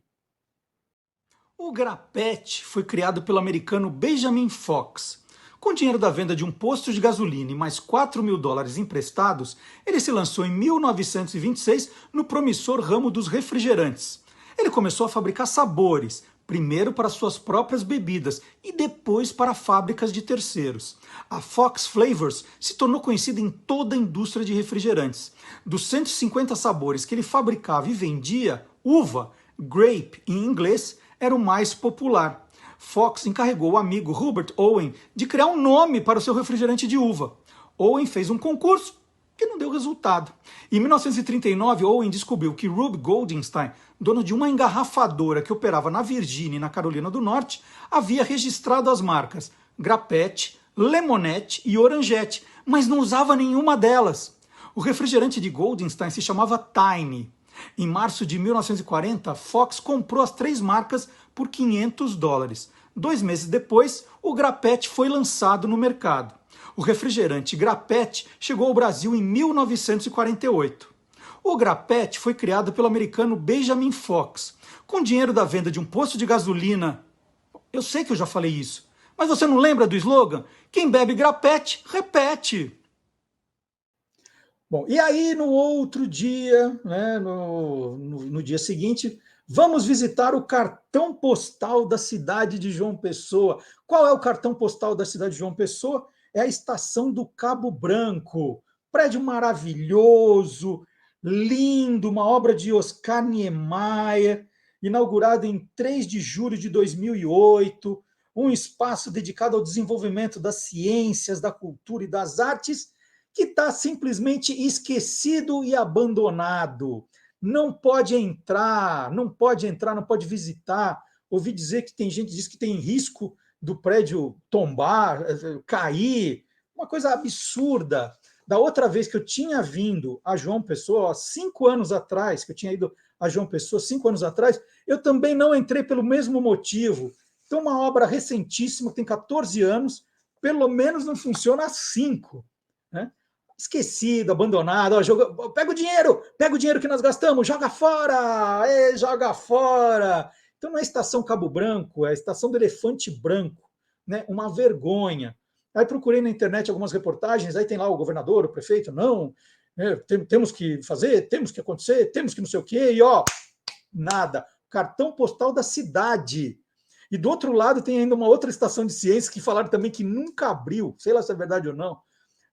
S1: O grapete foi criado pelo americano Benjamin Fox. Com o dinheiro da venda de um posto de gasolina e mais $4.000 emprestados, ele se lançou em 1926 no promissor ramo dos refrigerantes. Ele começou a fabricar sabores, primeiro para suas próprias bebidas e depois para fábricas de terceiros. A Fox Flavors se tornou conhecida em toda a indústria de refrigerantes. Dos 150 sabores que ele fabricava e vendia, uva, grape em inglês, era o mais popular. Fox encarregou o amigo Hubert Owen de criar um nome para o seu refrigerante de uva. Owen fez um concurso que não deu resultado. Em 1939, Owen descobriu que Rube Goldstein, dono de uma engarrafadora que operava na Virgínia e na Carolina do Norte, havia registrado as marcas Grapete, Lemonette e Orangette, mas não usava nenhuma delas. O refrigerante de Goldstein se chamava Tiny. Em março de 1940, Fox comprou as 3 marcas por $500. 2 meses depois, o Grapete foi lançado no mercado. O refrigerante Grapete chegou ao Brasil em 1948. O Grapete foi criado pelo americano Benjamin Fox, com dinheiro da venda de um posto de gasolina. Eu sei que eu já falei isso, mas você não lembra do slogan? Quem bebe Grapete, repete. Bom, e aí no outro dia, né, no dia seguinte, vamos visitar o cartão postal da cidade de João Pessoa. Qual é o cartão postal da cidade de João Pessoa? É a estação do Cabo Branco. Prédio maravilhoso, lindo, uma obra de Oscar Niemeyer, inaugurado em 3 de julho de 2008, um espaço dedicado ao desenvolvimento das ciências, da cultura e das artes, que está simplesmente esquecido e abandonado. não pode entrar, não pode entrar, não pode visitar. Ouvi dizer que tem gente que diz que tem risco do prédio tombar, cair, uma coisa absurda. Da outra vez que eu tinha vindo a João Pessoa, 5 anos atrás, que eu tinha ido a João Pessoa 5 anos atrás, eu também não entrei pelo mesmo motivo. Então, uma obra recentíssima, tem 14 anos, pelo menos não funciona há 5. Né? Esquecido, abandonado, ó, pega o dinheiro que nós gastamos, joga fora, joga fora. Então não é a estação Cabo Branco, é a estação do Elefante Branco, né? Uma vergonha. Aí procurei na internet algumas reportagens, aí tem lá o governador, o prefeito, não, temos que fazer, temos que acontecer, temos que não sei o quê, e ó, nada. Cartão postal da cidade. E do outro lado tem ainda uma outra estação de ciência que falaram também que nunca abriu, sei lá se é verdade ou não,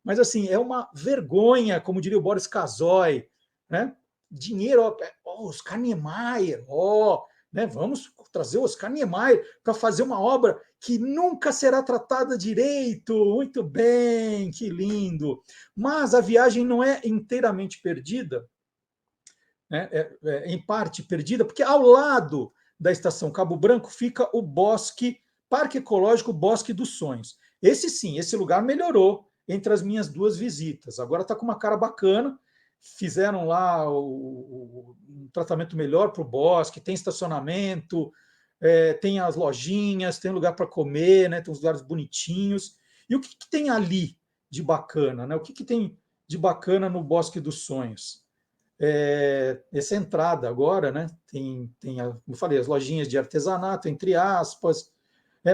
S1: mas assim, é uma vergonha, como diria o Boris Casoy, né? Dinheiro, ó, Oscar Niemeyer, né? Vamos trazer o Oscar Niemeyer para fazer uma obra que nunca será tratada direito. Muito bem, que lindo. Mas a viagem não é inteiramente perdida, né? Em parte perdida, porque ao lado da estação Cabo Branco fica o Parque Ecológico Bosque dos Sonhos. Esse sim, esse lugar melhorou entre as minhas 2 visitas. Agora está com uma cara bacana, fizeram lá um tratamento melhor para o bosque, tem estacionamento, tem as lojinhas, tem lugar para comer, né, tem uns lugares bonitinhos. E o que tem ali de bacana? Né? O que tem de bacana no Bosque dos Sonhos? Essa entrada agora, né? Tem como eu falei, as lojinhas de artesanato, entre aspas,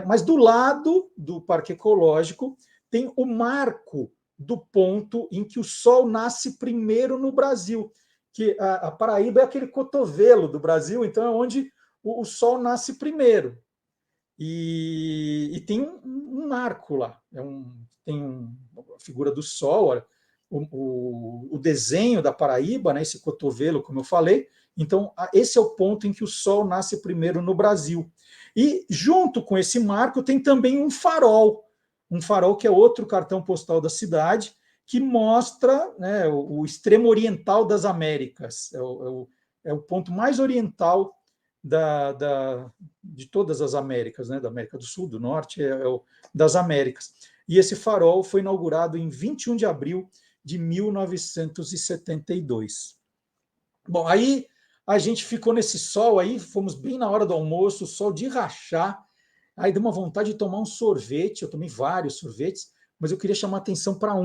S1: mas do lado do Parque Ecológico tem o marco do ponto em que o Sol nasce primeiro no Brasil, que a Paraíba é aquele cotovelo do Brasil, então é onde o Sol nasce primeiro. E tem um marco lá, tem a figura do Sol, olha, o desenho da Paraíba, né, esse cotovelo, como eu falei. Então, esse é o ponto em que o Sol nasce primeiro no Brasil. E, junto com esse marco, tem também um farol que é outro cartão postal da cidade, que mostra, né, o extremo oriental das Américas. É o ponto mais oriental de todas as Américas, né, da América do Sul, do Norte, das Américas. E esse farol foi inaugurado em 21 de abril de 1972. Bom, aí a gente ficou nesse sol aí, fomos bem na hora do almoço, sol de rachar, aí deu uma vontade de tomar um sorvete, eu tomei vários sorvetes, mas eu queria chamar atenção para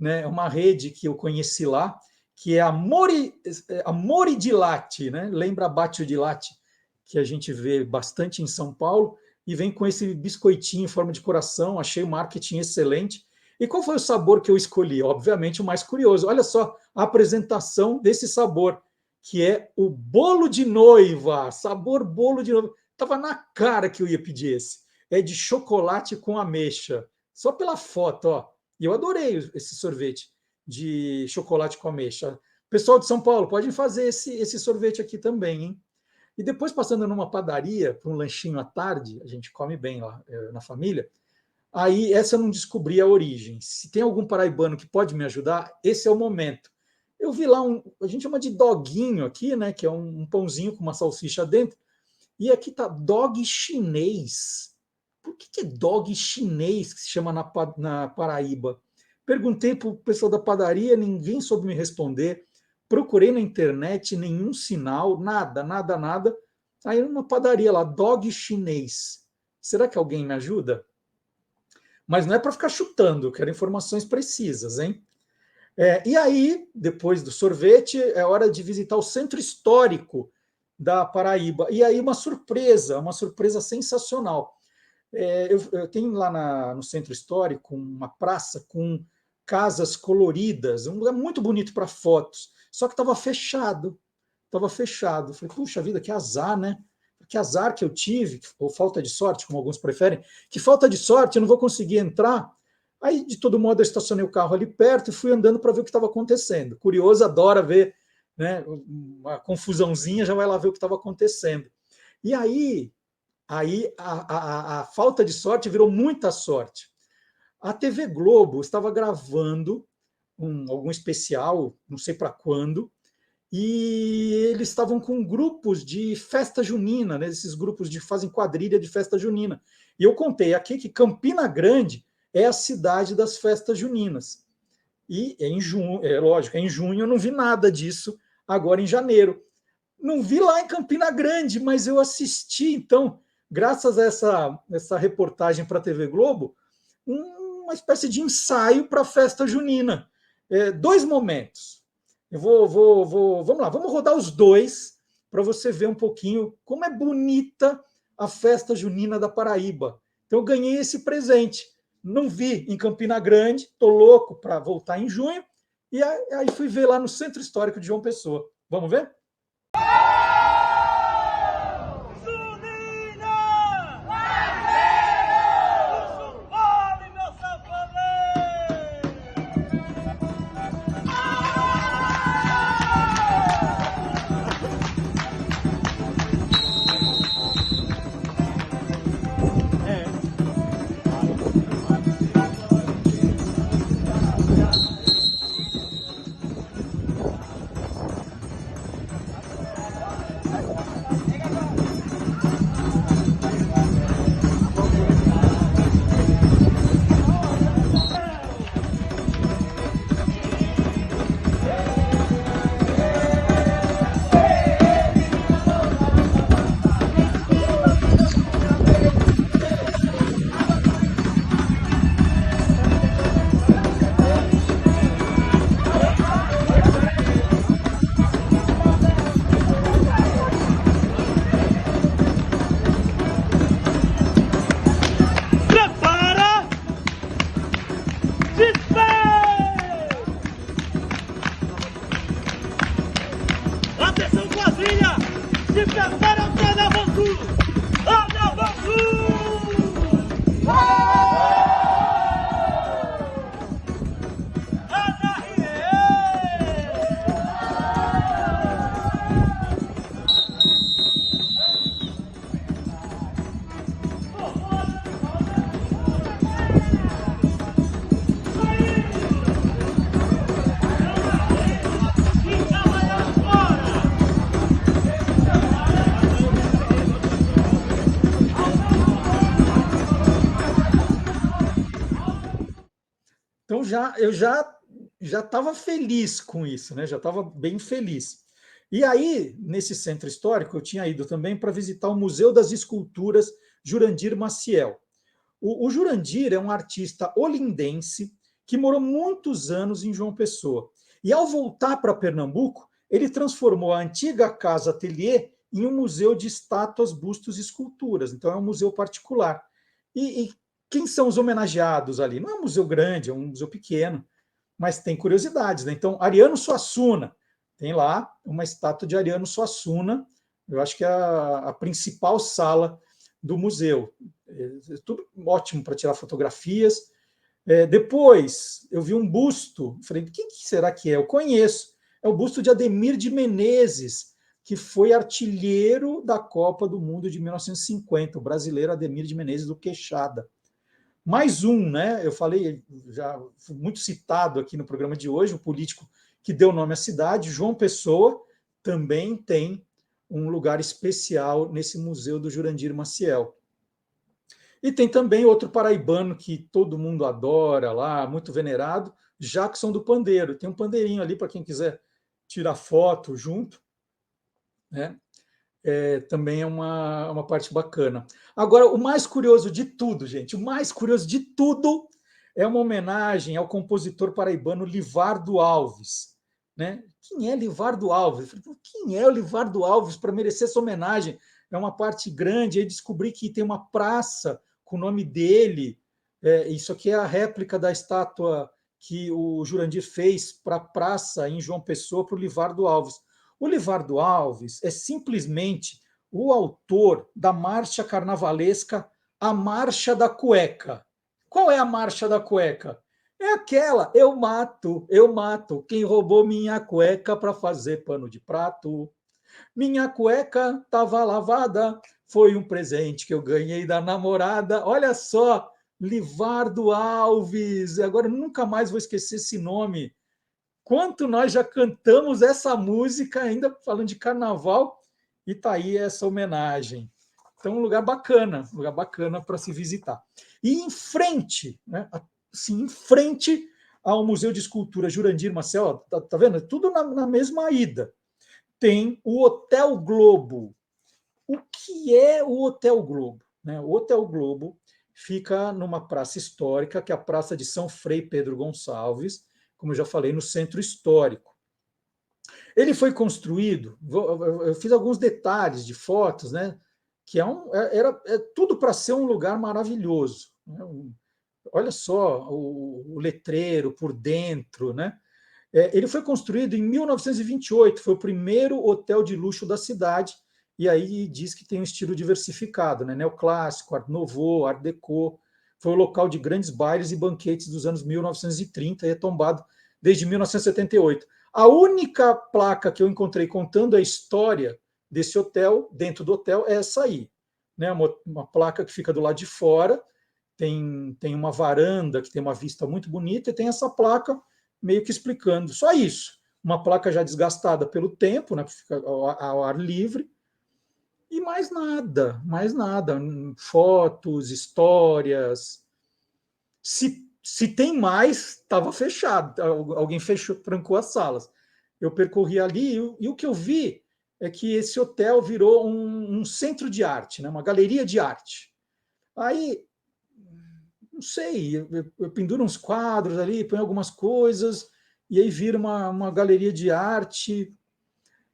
S1: né, uma rede que eu conheci lá, que é a Mori di Latte, né? Lembra a Bacio di Latte, que a gente vê bastante em São Paulo, e vem com esse biscoitinho em forma de coração, achei o marketing excelente. E qual foi o sabor que eu escolhi? Obviamente o mais curioso. Olha só a apresentação desse sabor, que é o bolo de noiva, sabor bolo de noiva. Estava na cara que eu ia pedir esse. É de chocolate com ameixa. Só pela foto, ó. E eu adorei esse sorvete de chocolate com ameixa. Pessoal de São Paulo, podem fazer esse sorvete aqui também, hein? E depois, passando numa padaria, para um lanchinho à tarde, a gente come bem lá na família, aí essa eu não descobri a origem. Se tem algum paraibano que pode me ajudar, esse é o momento. Eu vi lá, a gente chama de doguinho aqui, né, que é um pãozinho com uma salsicha dentro, e aqui está dog chinês. Por que é dog chinês que se chama na Paraíba? Perguntei para o pessoal da padaria, ninguém soube me responder. Procurei na internet, nenhum sinal, nada. Aí numa padaria lá, dog chinês. Será que alguém me ajuda? Mas não é para ficar chutando, eu quero informações precisas, hein? E aí, depois do sorvete, é hora de visitar o centro histórico da Paraíba. E aí uma surpresa sensacional. Eu tenho lá no centro histórico uma praça com casas coloridas, um lugar muito bonito para fotos, só que estava fechado. Falei, puxa vida, que azar, né? Que azar que eu tive, ou falta de sorte, como alguns preferem, que falta de sorte, eu não vou conseguir entrar. Aí, de todo modo, eu estacionei o carro ali perto e fui andando para ver o que estava acontecendo. Curioso, adora ver, né, uma confusãozinha, já vai lá ver o que estava acontecendo. E aí a falta de sorte virou muita sorte. A TV Globo estava gravando algum especial, não sei para quando, e eles estavam com grupos de festa junina, né? Esses grupos que fazem quadrilha de festa junina. E eu contei aqui que Campina Grande é a cidade das festas juninas. E em junho, lógico, em junho eu não vi nada disso, agora em janeiro. Não vi lá em Campina Grande, mas eu assisti, então, graças a essa reportagem para a TV Globo, uma espécie de ensaio para a festa junina. 2 momentos. Vamos lá, vamos rodar os 2 para você ver um pouquinho como é bonita a festa junina da Paraíba. Então, eu ganhei esse presente. Não vi em Campina Grande, estou louco para voltar em junho, e aí fui ver lá no Centro Histórico de João Pessoa. Vamos ver? Então eu já estava feliz com isso, né? Já estava bem feliz. E aí, nesse centro histórico, eu tinha ido também para visitar o Museu das Esculturas Jurandir Maciel. O Jurandir é um artista olindense que morou muitos anos em João Pessoa. E ao voltar para Pernambuco, ele transformou a antiga Casa Atelier em um museu de estátuas, bustos e esculturas. Então é um museu particular. E quem são os homenageados ali? Não é um museu grande, é um museu pequeno, mas tem curiosidades, né? Então, Ariano Suassuna, tem lá uma estátua de Ariano Suassuna, eu acho que é a principal sala do museu. Tudo ótimo para tirar fotografias. Depois, eu vi um busto, falei, quem será que é? Eu conheço, é o busto de Ademir de Menezes, que foi artilheiro da Copa do Mundo de 1950, o brasileiro Ademir de Menezes do Queixada. Mais um, né? Eu falei, já muito citado aqui no programa de hoje, o político que deu nome à cidade, João Pessoa, também tem um lugar especial nesse Museu do Jurandir Maciel. E tem também outro paraibano que todo mundo adora lá, muito venerado, Jackson do Pandeiro. Tem um pandeirinho ali para quem quiser tirar foto junto, né? Também é uma parte bacana. Agora, o mais curioso de tudo, gente, o mais curioso de tudo é uma homenagem ao compositor paraibano Livardo Alves. Né? Quem é Livardo Alves? Quem é o Livardo Alves para merecer essa homenagem? É uma parte grande. Aí descobri que tem uma praça com o nome dele. Isso aqui é a réplica da estátua que o Jurandir fez para a praça em João Pessoa, para o Livardo Alves. O Livardo Alves é simplesmente o autor da marcha carnavalesca A Marcha da Cueca. Qual é a Marcha da Cueca? É aquela, eu mato, quem roubou minha cueca para fazer pano de prato. Minha cueca estava lavada, foi um presente que eu ganhei da namorada. Olha só, Livardo Alves, agora nunca mais vou esquecer esse nome. quanto nós já cantamos essa música, ainda falando de carnaval, e está aí essa homenagem. Então, um lugar bacana para se visitar. E em frente, né, assim, em frente ao Museu de Escultura Jurandir Maciel, tá vendo? Tudo na mesma ida. Tem o Hotel Globo. O que é o Hotel Globo? Né? O Hotel Globo fica numa praça histórica, que é a Praça de São Frei Pedro Gonçalves, como eu já falei, no centro histórico. Ele foi construído, eu fiz alguns detalhes de fotos, né? Que era tudo para ser um lugar maravilhoso. Né? Olha só o letreiro por dentro, né? Ele foi construído em 1928, foi o primeiro hotel de luxo da cidade, e aí diz que tem um estilo diversificado, né? Neoclássico, Art Nouveau, Art Deco. Foi o local de grandes bailes e banquetes dos anos 1930 e é tombado desde 1978. A única placa que eu encontrei contando a história desse hotel, dentro do hotel, é essa aí. Né? Uma placa que fica do lado de fora, tem uma varanda que tem uma vista muito bonita, e tem essa placa meio que explicando. Só isso. Uma placa já desgastada pelo tempo, né? Fica ao ar livre, e mais nada. Fotos, histórias. Se tem mais, estava fechado. Alguém fechou, trancou as salas. Eu percorri ali e o que eu vi é que esse hotel virou um centro de arte, né? Uma galeria de arte. Aí, não sei, eu penduro uns quadros ali, ponho algumas coisas, e aí vira uma galeria de arte,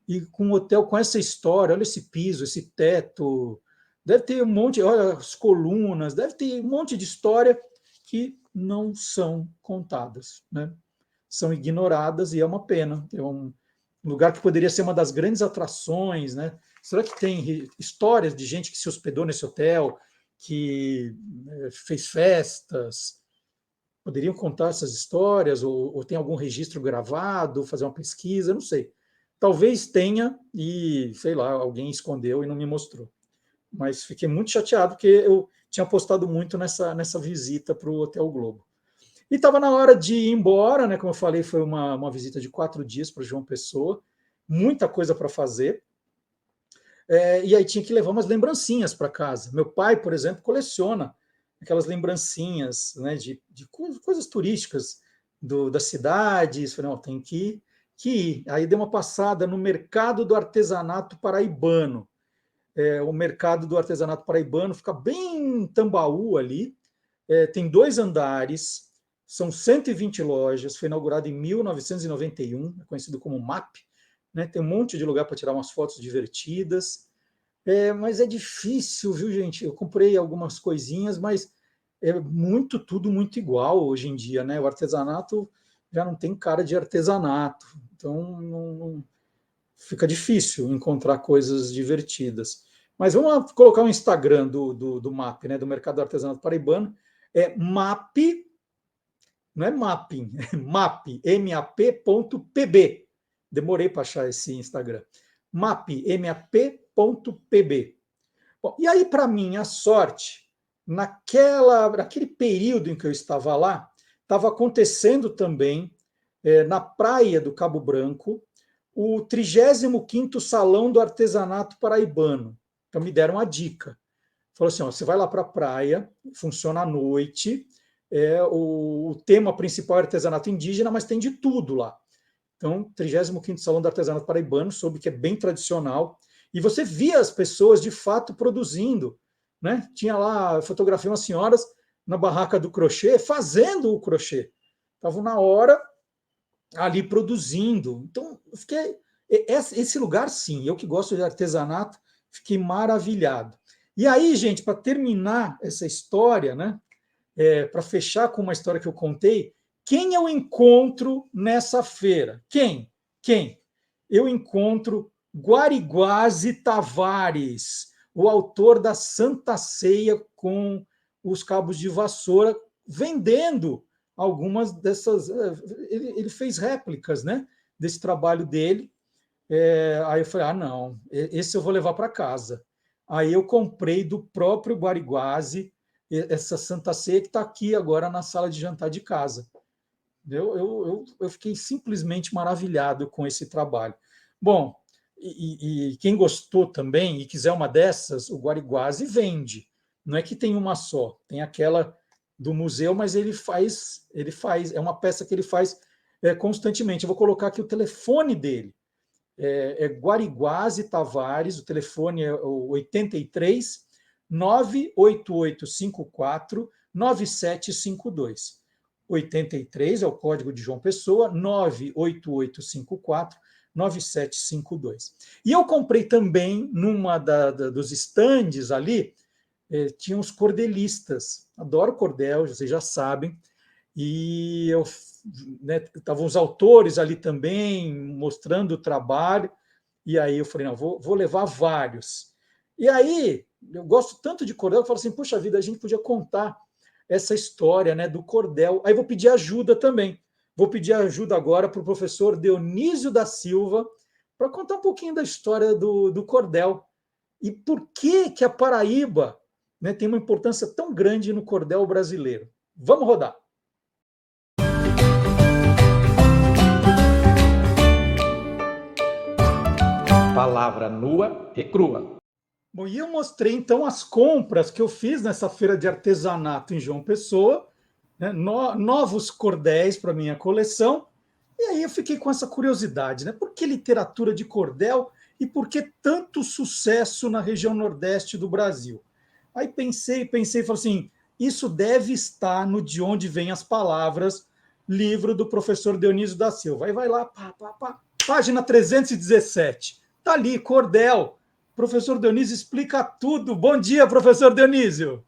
S1: e com um hotel com essa história, olha esse piso, esse teto, deve ter um monte, olha as colunas, deve ter um monte de história que não são contadas, né? São ignoradas, e é uma pena. É um lugar que poderia ser uma das grandes atrações, né? Será que tem histórias de gente que se hospedou nesse hotel, que fez festas? Poderiam contar essas histórias, ou tem algum registro gravado, fazer uma pesquisa, não sei. Talvez tenha e, sei lá, alguém escondeu e não me mostrou. Mas fiquei muito chateado, porque eu tinha apostado muito nessa visita para o Hotel Globo. E estava na hora de ir embora, né? Como eu falei, foi uma visita de 4 dias para João Pessoa, muita coisa para fazer. E aí tinha que levar umas lembrancinhas para casa. Meu pai, por exemplo, coleciona aquelas lembrancinhas, né, de coisas turísticas das cidades. Falei, não, tem que ir. Aí dei uma passada no Mercado do Artesanato Paraibano. O Mercado do Artesanato Paraibano fica bem em Tambaú ali. Tem 2 andares, são 120 lojas, foi inaugurado em 1991, é conhecido como MAP, né? Tem um monte de lugar para tirar umas fotos divertidas, mas é difícil, viu, gente? Eu comprei algumas coisinhas, mas é tudo muito igual hoje em dia, né? O artesanato já não tem cara de artesanato, então não fica difícil encontrar coisas divertidas. Mas vamos colocar o Instagram do MAP, né? Do Mercado do Artesanato Paraibano. É MAP, não é mapping, é MAP, map.pb. Demorei para achar esse Instagram. MAP, map.pb. Bom, e aí, para minha sorte, naquele período em que eu estava lá, estava acontecendo também, na praia do Cabo Branco, o 35º Salão do Artesanato Paraibano. Então, me deram a dica. Falou assim, ó, você vai lá para a praia, funciona à noite, o tema principal é artesanato indígena, mas tem de tudo lá. Então, 35º Salão do Artesanato Paraibano, soube que é bem tradicional, e você via as pessoas, de fato, produzindo, né? Tinha lá, fotografia umas senhoras na barraca do crochê, fazendo o crochê. Estavam na hora ali produzindo. Então, eu fiquei... Esse lugar, sim, eu que gosto de artesanato, fiquei maravilhado. E aí, gente, para terminar essa história, né? Para fechar com uma história que eu contei, quem eu encontro nessa feira? Quem? Eu encontro Guariguase Tavares, o autor da Santa Ceia com os cabos de vassoura, vendendo algumas dessas... Ele fez réplicas, né, desse trabalho dele. Aí eu falei, não, esse eu vou levar para casa. Aí eu comprei do próprio Guariguase essa Santa Ceia, que está aqui agora na sala de jantar de casa. Eu fiquei simplesmente maravilhado com esse trabalho. Bom, e quem gostou também e quiser uma dessas, o Guariguazzi vende. Não é que tem uma só, tem aquela do museu, mas ele faz, é uma peça que ele faz constantemente. Eu vou colocar aqui o telefone dele. É Guariguazzi Tavares, o telefone é o 83 98854 9752. 83 é o código de João Pessoa, 98854 9752. E eu comprei também, numa dos estandes ali, tinha uns cordelistas. Adoro cordel, vocês já sabem. E estavam os autores ali também, mostrando o trabalho. E aí eu falei, não, vou levar vários. E aí, eu gosto tanto de cordel, eu falo assim, puxa vida, a gente podia contar essa história, né, do cordel. Aí vou pedir ajuda também. Vou pedir ajuda agora para o professor Dionísio da Silva para contar um pouquinho da história do cordel e por que a Paraíba, né, tem uma importância tão grande no cordel brasileiro. Vamos rodar.
S10: Palavra nua e crua.
S1: Bom, e eu mostrei então as compras que eu fiz nessa feira de artesanato em João Pessoa, né, novos cordéis para minha coleção, e aí eu fiquei com essa curiosidade, né? Por que literatura de cordel e por que tanto sucesso na região nordeste do Brasil? Aí pensei, falei assim, isso deve estar no De Onde Vêm as Palavras, livro do professor Dionísio da Silva. Aí vai lá, página 317, tá ali, cordel. Professor Dionísio explica tudo. Bom dia, professor Dionísio.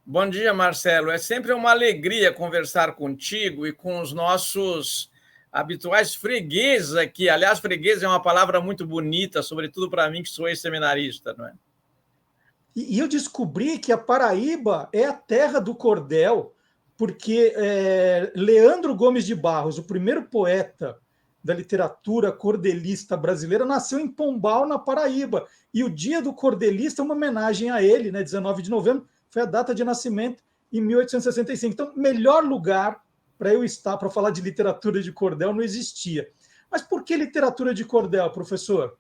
S11: Bom dia, Marcelo. É sempre uma alegria conversar contigo e com os nossos habituais fregueses aqui. Aliás, freguês é uma palavra muito bonita, sobretudo para mim, que sou ex-seminarista, não é?
S1: E eu descobri que a Paraíba é a terra do cordel, porque Leandro Gomes de Barros, o primeiro poeta da literatura cordelista brasileira, nasceu em Pombal, na Paraíba. E o Dia do Cordelista é uma homenagem a ele, né? 19 de novembro, foi a data de nascimento, em 1865. Então, melhor lugar para eu estar para falar de literatura de cordel não existia. Mas por que literatura de cordel, professor?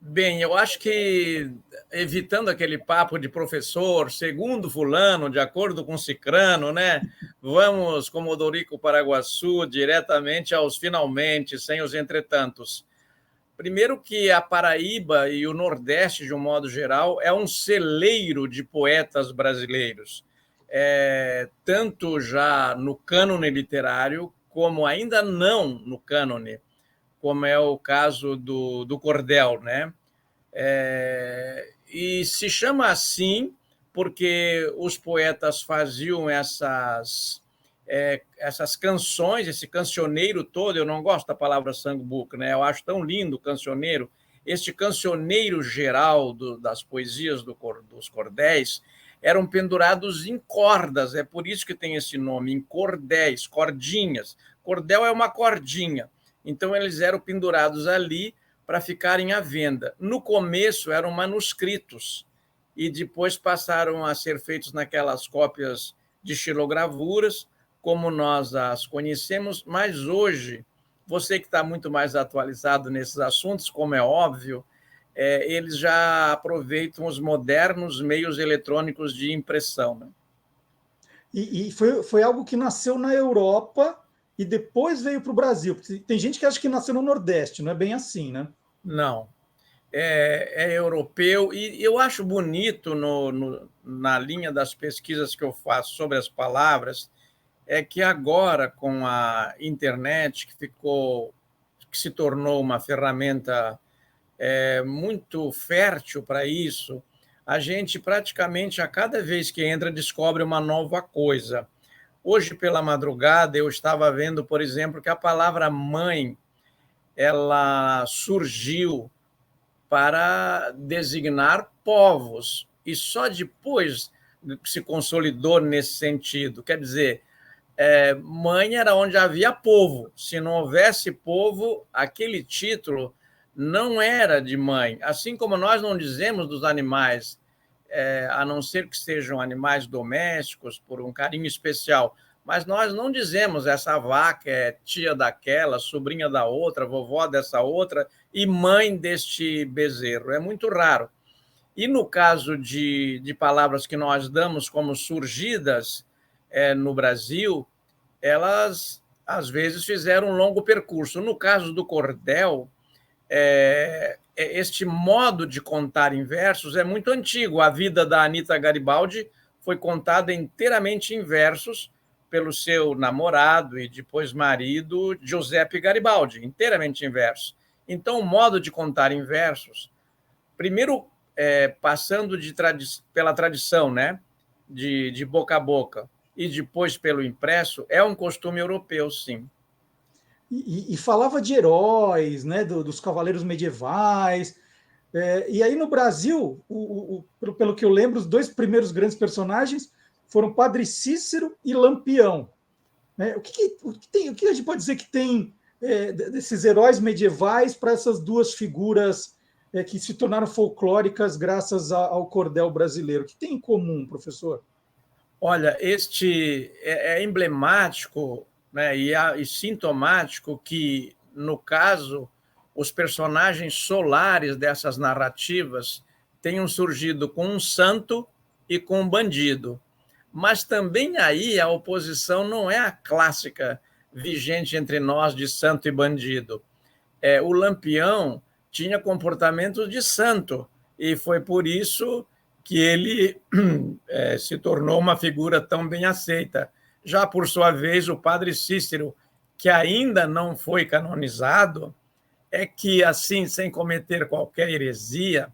S11: Bem, eu acho que, evitando aquele papo de professor, segundo fulano, de acordo com cicrano, né? Vamos, como Odorico Paraguaçu, diretamente aos finalmente, sem os entretantos. Primeiro que a Paraíba e o Nordeste, de um modo geral, é um celeiro de poetas brasileiros, tanto já no cânone literário, como ainda não no cânone, como é o caso do cordel, né? E se chama assim porque os poetas faziam essas canções, esse cancioneiro todo. Eu não gosto da palavra songbook, né? Eu acho tão lindo o cancioneiro. Este cancioneiro geral das poesias dos cordéis eram pendurados em cordas, é por isso que tem esse nome, em cordéis, cordinhas. Cordel é uma cordinha. Então, eles eram pendurados ali para ficarem à venda. No começo, eram manuscritos, e depois passaram a ser feitos naquelas cópias de xilogravuras, como nós as conhecemos, mas hoje, você que está muito mais atualizado nesses assuntos, como é óbvio, eles já aproveitam os modernos meios eletrônicos de impressão, né?
S1: E foi algo que nasceu na Europa e depois veio para o Brasil. Tem gente que acha que nasceu no Nordeste, não é bem assim, né?
S11: Não. É europeu, e eu acho bonito na linha das pesquisas que eu faço sobre as palavras, é que agora, com a internet, que se tornou uma ferramenta muito fértil para isso, a gente praticamente, a cada vez que entra, descobre uma nova coisa. Hoje, pela madrugada, eu estava vendo, por exemplo, que a palavra mãe, ela surgiu para designar povos, e só depois se consolidou nesse sentido. Quer dizer, mãe era onde havia povo. Se não houvesse povo, aquele título não era de mãe. Assim como nós não dizemos dos animais, a não ser que sejam animais domésticos, por um carinho especial, mas nós não dizemos essa vaca é tia daquela, sobrinha da outra, vovó dessa outra e mãe deste bezerro. É muito raro. E no caso de palavras que nós damos como surgidas no Brasil, elas, às vezes, fizeram um longo percurso. No caso do cordel, este modo de contar em versos é muito antigo. A vida da Anita Garibaldi foi contada inteiramente em versos pelo seu namorado e depois marido, Giuseppe Garibaldi, inteiramente em versos. Então, o modo de contar em versos, primeiro passando pela tradição, né, de boca a boca, e depois pelo impresso, é um costume europeu, sim.
S1: E falava de heróis, né, dos cavaleiros medievais. E aí no Brasil, pelo que eu lembro, os dois primeiros grandes personagens foram Padre Cícero e Lampião. O que a gente pode dizer que tem desses heróis medievais para essas duas figuras que se tornaram folclóricas graças ao cordel brasileiro? O que tem em comum, professor?
S11: Olha, este é emblemático, né, e sintomático que, no caso, os personagens solares dessas narrativas tenham surgido com um santo e com um bandido. Mas também aí a oposição não é a clássica vigente entre nós de santo e bandido. O Lampião tinha comportamento de santo, e foi por isso que ele se tornou uma figura tão bem aceita. Já, por sua vez, o Padre Cícero, que ainda não foi canonizado, é que, assim, sem cometer qualquer heresia,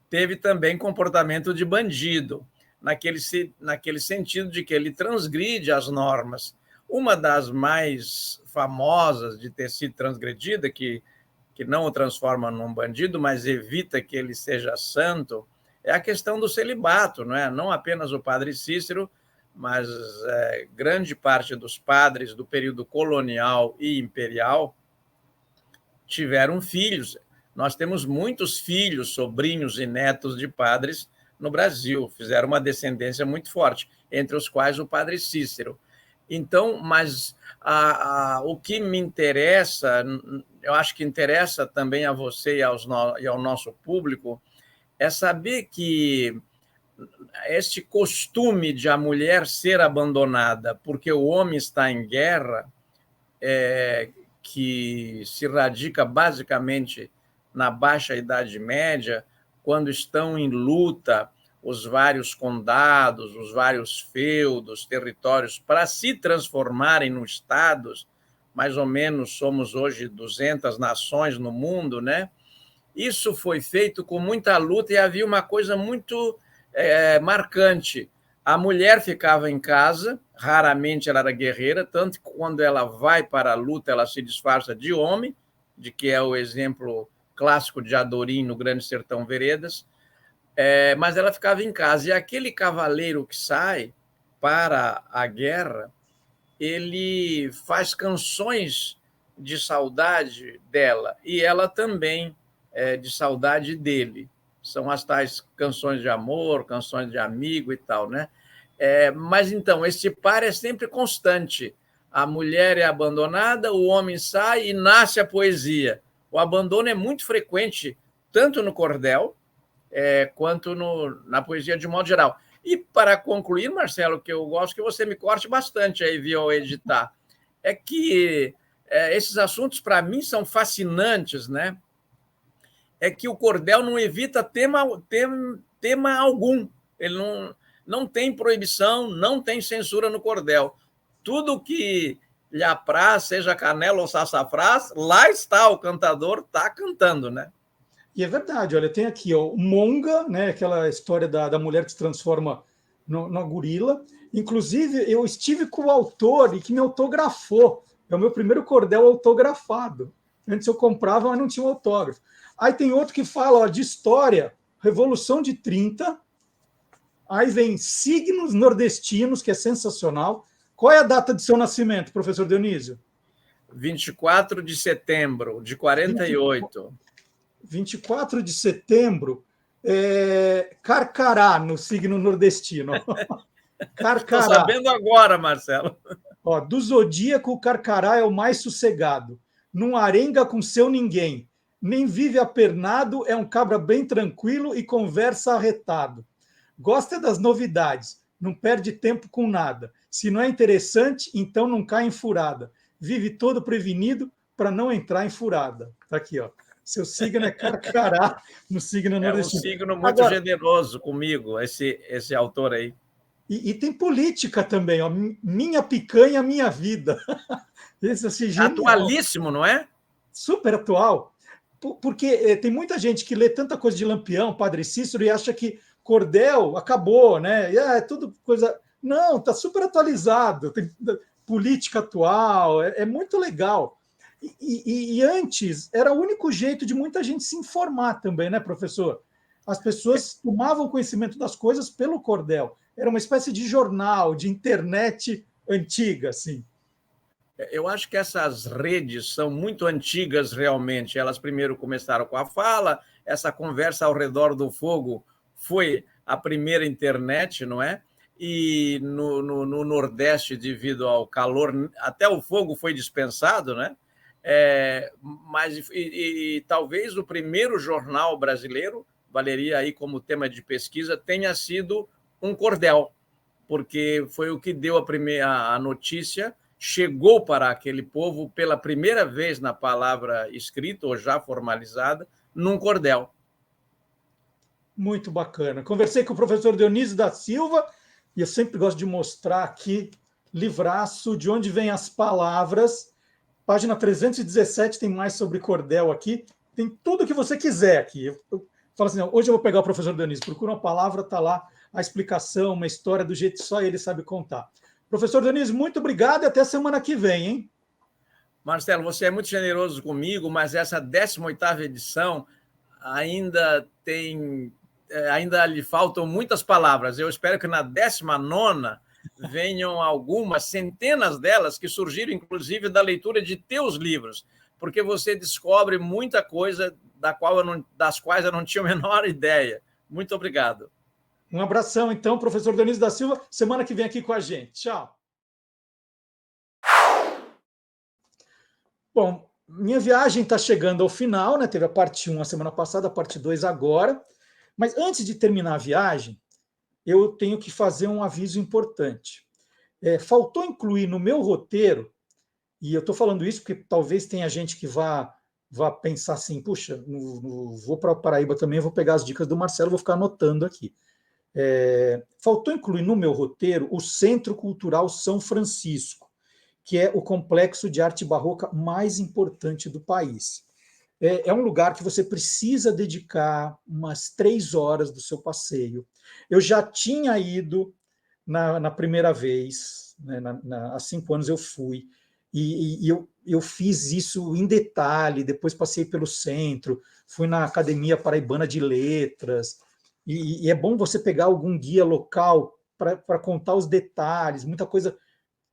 S11: teve também comportamento de bandido, naquele sentido de que ele transgride as normas. Uma das mais famosas de ter sido transgredida, que não o transforma num bandido, mas evita que ele seja santo, é a questão do celibato, não é? Não apenas o Padre Cícero, mas grande parte dos padres do período colonial e imperial tiveram filhos. Nós temos muitos filhos, sobrinhos e netos de padres no Brasil, fizeram uma descendência muito forte, entre os quais o Padre Cícero. Então, mas o que me interessa, eu acho que interessa também a você e ao nosso público, é saber que este costume de a mulher ser abandonada porque o homem está em guerra, que se radica basicamente na Baixa Idade Média, quando estão em luta os vários condados, os vários feudos, territórios, para se transformarem em estados, mais ou menos somos hoje 200 nações no mundo, né? Isso foi feito com muita luta e havia uma coisa muito marcante. A mulher ficava em casa, raramente ela era guerreira, tanto que quando ela vai para a luta, ela se disfarça de homem, de que é o exemplo clássico de Adorim no Grande Sertão Veredas, mas ela ficava em casa. E aquele cavaleiro que sai para a guerra, ele faz canções de saudade dela, e ela também de saudade dele. São as tais canções de amor, canções de amigo e tal, né? Mas, então, esse par é sempre constante. A mulher é abandonada, o homem sai e nasce a poesia. O abandono é muito frequente, tanto no cordel, quanto na poesia de modo geral. E, para concluir, Marcelo, que eu gosto que você me corte bastante aí via editar, é que esses assuntos, para mim, são fascinantes, né? É que o cordel não evita tema algum. Ele não tem proibição, não tem censura no cordel. Tudo que lhe apraz, seja canela ou sassafrás, lá está, o cantador está cantando, né?
S1: E é verdade, olha, tem aqui o Monga, né, aquela história da mulher que se transforma na gorila. Inclusive, eu estive com o autor e que me autografou. É o meu primeiro cordel autografado. Antes eu comprava, mas não tinha um autógrafo. Aí tem outro que fala de história, Revolução de 30. Aí vem signos nordestinos, que é sensacional. Qual é a data de seu nascimento, professor Dionísio?
S11: 24 de setembro de 48.
S1: 24 de setembro, Carcará, no signo nordestino.
S11: Estou
S1: Carcará.
S11: sabendo agora, Marcelo.
S1: Ó, do Zodíaco, o Carcará é o mais sossegado. Não arenga com seu ninguém. Nem vive apernado, é um cabra bem tranquilo e conversa arretado. Gosta das novidades, não perde tempo com nada. Se não é interessante, então não cai em furada. Vive todo prevenido para não entrar em furada. Tá aqui, ó. Seu signo é Carcará, no signo
S11: É um
S1: nordestino.
S11: signo muito
S1: Agora,
S11: generoso comigo, esse autor aí.
S1: e tem política também, ó. Minha picanha, minha vida. Esse assim, genial.
S11: Atualíssimo, não é?
S1: Super atual. Porque tem muita gente que lê tanta coisa de Lampião, Padre Cícero, e acha que cordel acabou, né? É tudo coisa. Não, está super atualizado. Tem política atual, é muito legal. E antes era o único jeito de muita gente se informar também, né, professor? As pessoas tomavam conhecimento das coisas pelo cordel. Era uma espécie de jornal, de internet antiga, assim.
S11: Eu acho que essas redes são muito antigas realmente. Elas primeiro começaram com a fala, essa conversa ao redor do fogo foi a primeira internet, não é? E no Nordeste, devido ao calor, até o fogo foi dispensado, né? Mas talvez o primeiro jornal brasileiro, valeria aí como tema de pesquisa, tenha sido um cordel, porque foi o que deu a notícia, chegou para aquele povo pela primeira vez na palavra escrita ou já formalizada, num cordel.
S1: Muito bacana. Conversei com o professor Dionísio da Silva, e eu sempre gosto de mostrar aqui, livraço, de onde vêm as palavras. Página 317 tem mais sobre cordel aqui. Tem tudo que você quiser aqui. Eu falo assim, hoje eu vou pegar o professor Dionísio, procura uma palavra, está lá a explicação, uma história do jeito que só ele sabe contar. Professor Dionísio, muito obrigado e até semana que vem, hein?
S11: Marcelo, você é muito generoso comigo, mas essa 18ª edição ainda lhe faltam muitas palavras. Eu espero que na 19ª venham algumas, centenas delas, que surgiram, inclusive, da leitura de teus livros, porque você descobre muita coisa das quais eu não tinha a menor ideia. Muito obrigado.
S1: Um abração, então, professor Dionísio da Silva, semana que vem aqui com a gente. Tchau. Bom, minha viagem está chegando ao final, né? Teve a parte 1 a semana passada, a parte 2 agora. Mas antes de terminar a viagem, eu tenho que fazer um aviso importante. Faltou incluir no meu roteiro, e eu estou falando isso porque talvez tenha gente que vá pensar assim, puxa, vou para a Paraíba também, vou pegar as dicas do Marcelo, vou ficar anotando aqui. Faltou incluir no meu roteiro o Centro Cultural São Francisco, que é o complexo de arte barroca mais importante do país. É um lugar que você precisa dedicar umas 3 horas do seu passeio. Eu já tinha ido na primeira vez, né, há 5 anos eu fui, e eu fiz isso em detalhe, depois passei pelo centro, fui na Academia Paraibana de Letras, e é bom você pegar algum guia local para contar os detalhes, muita coisa,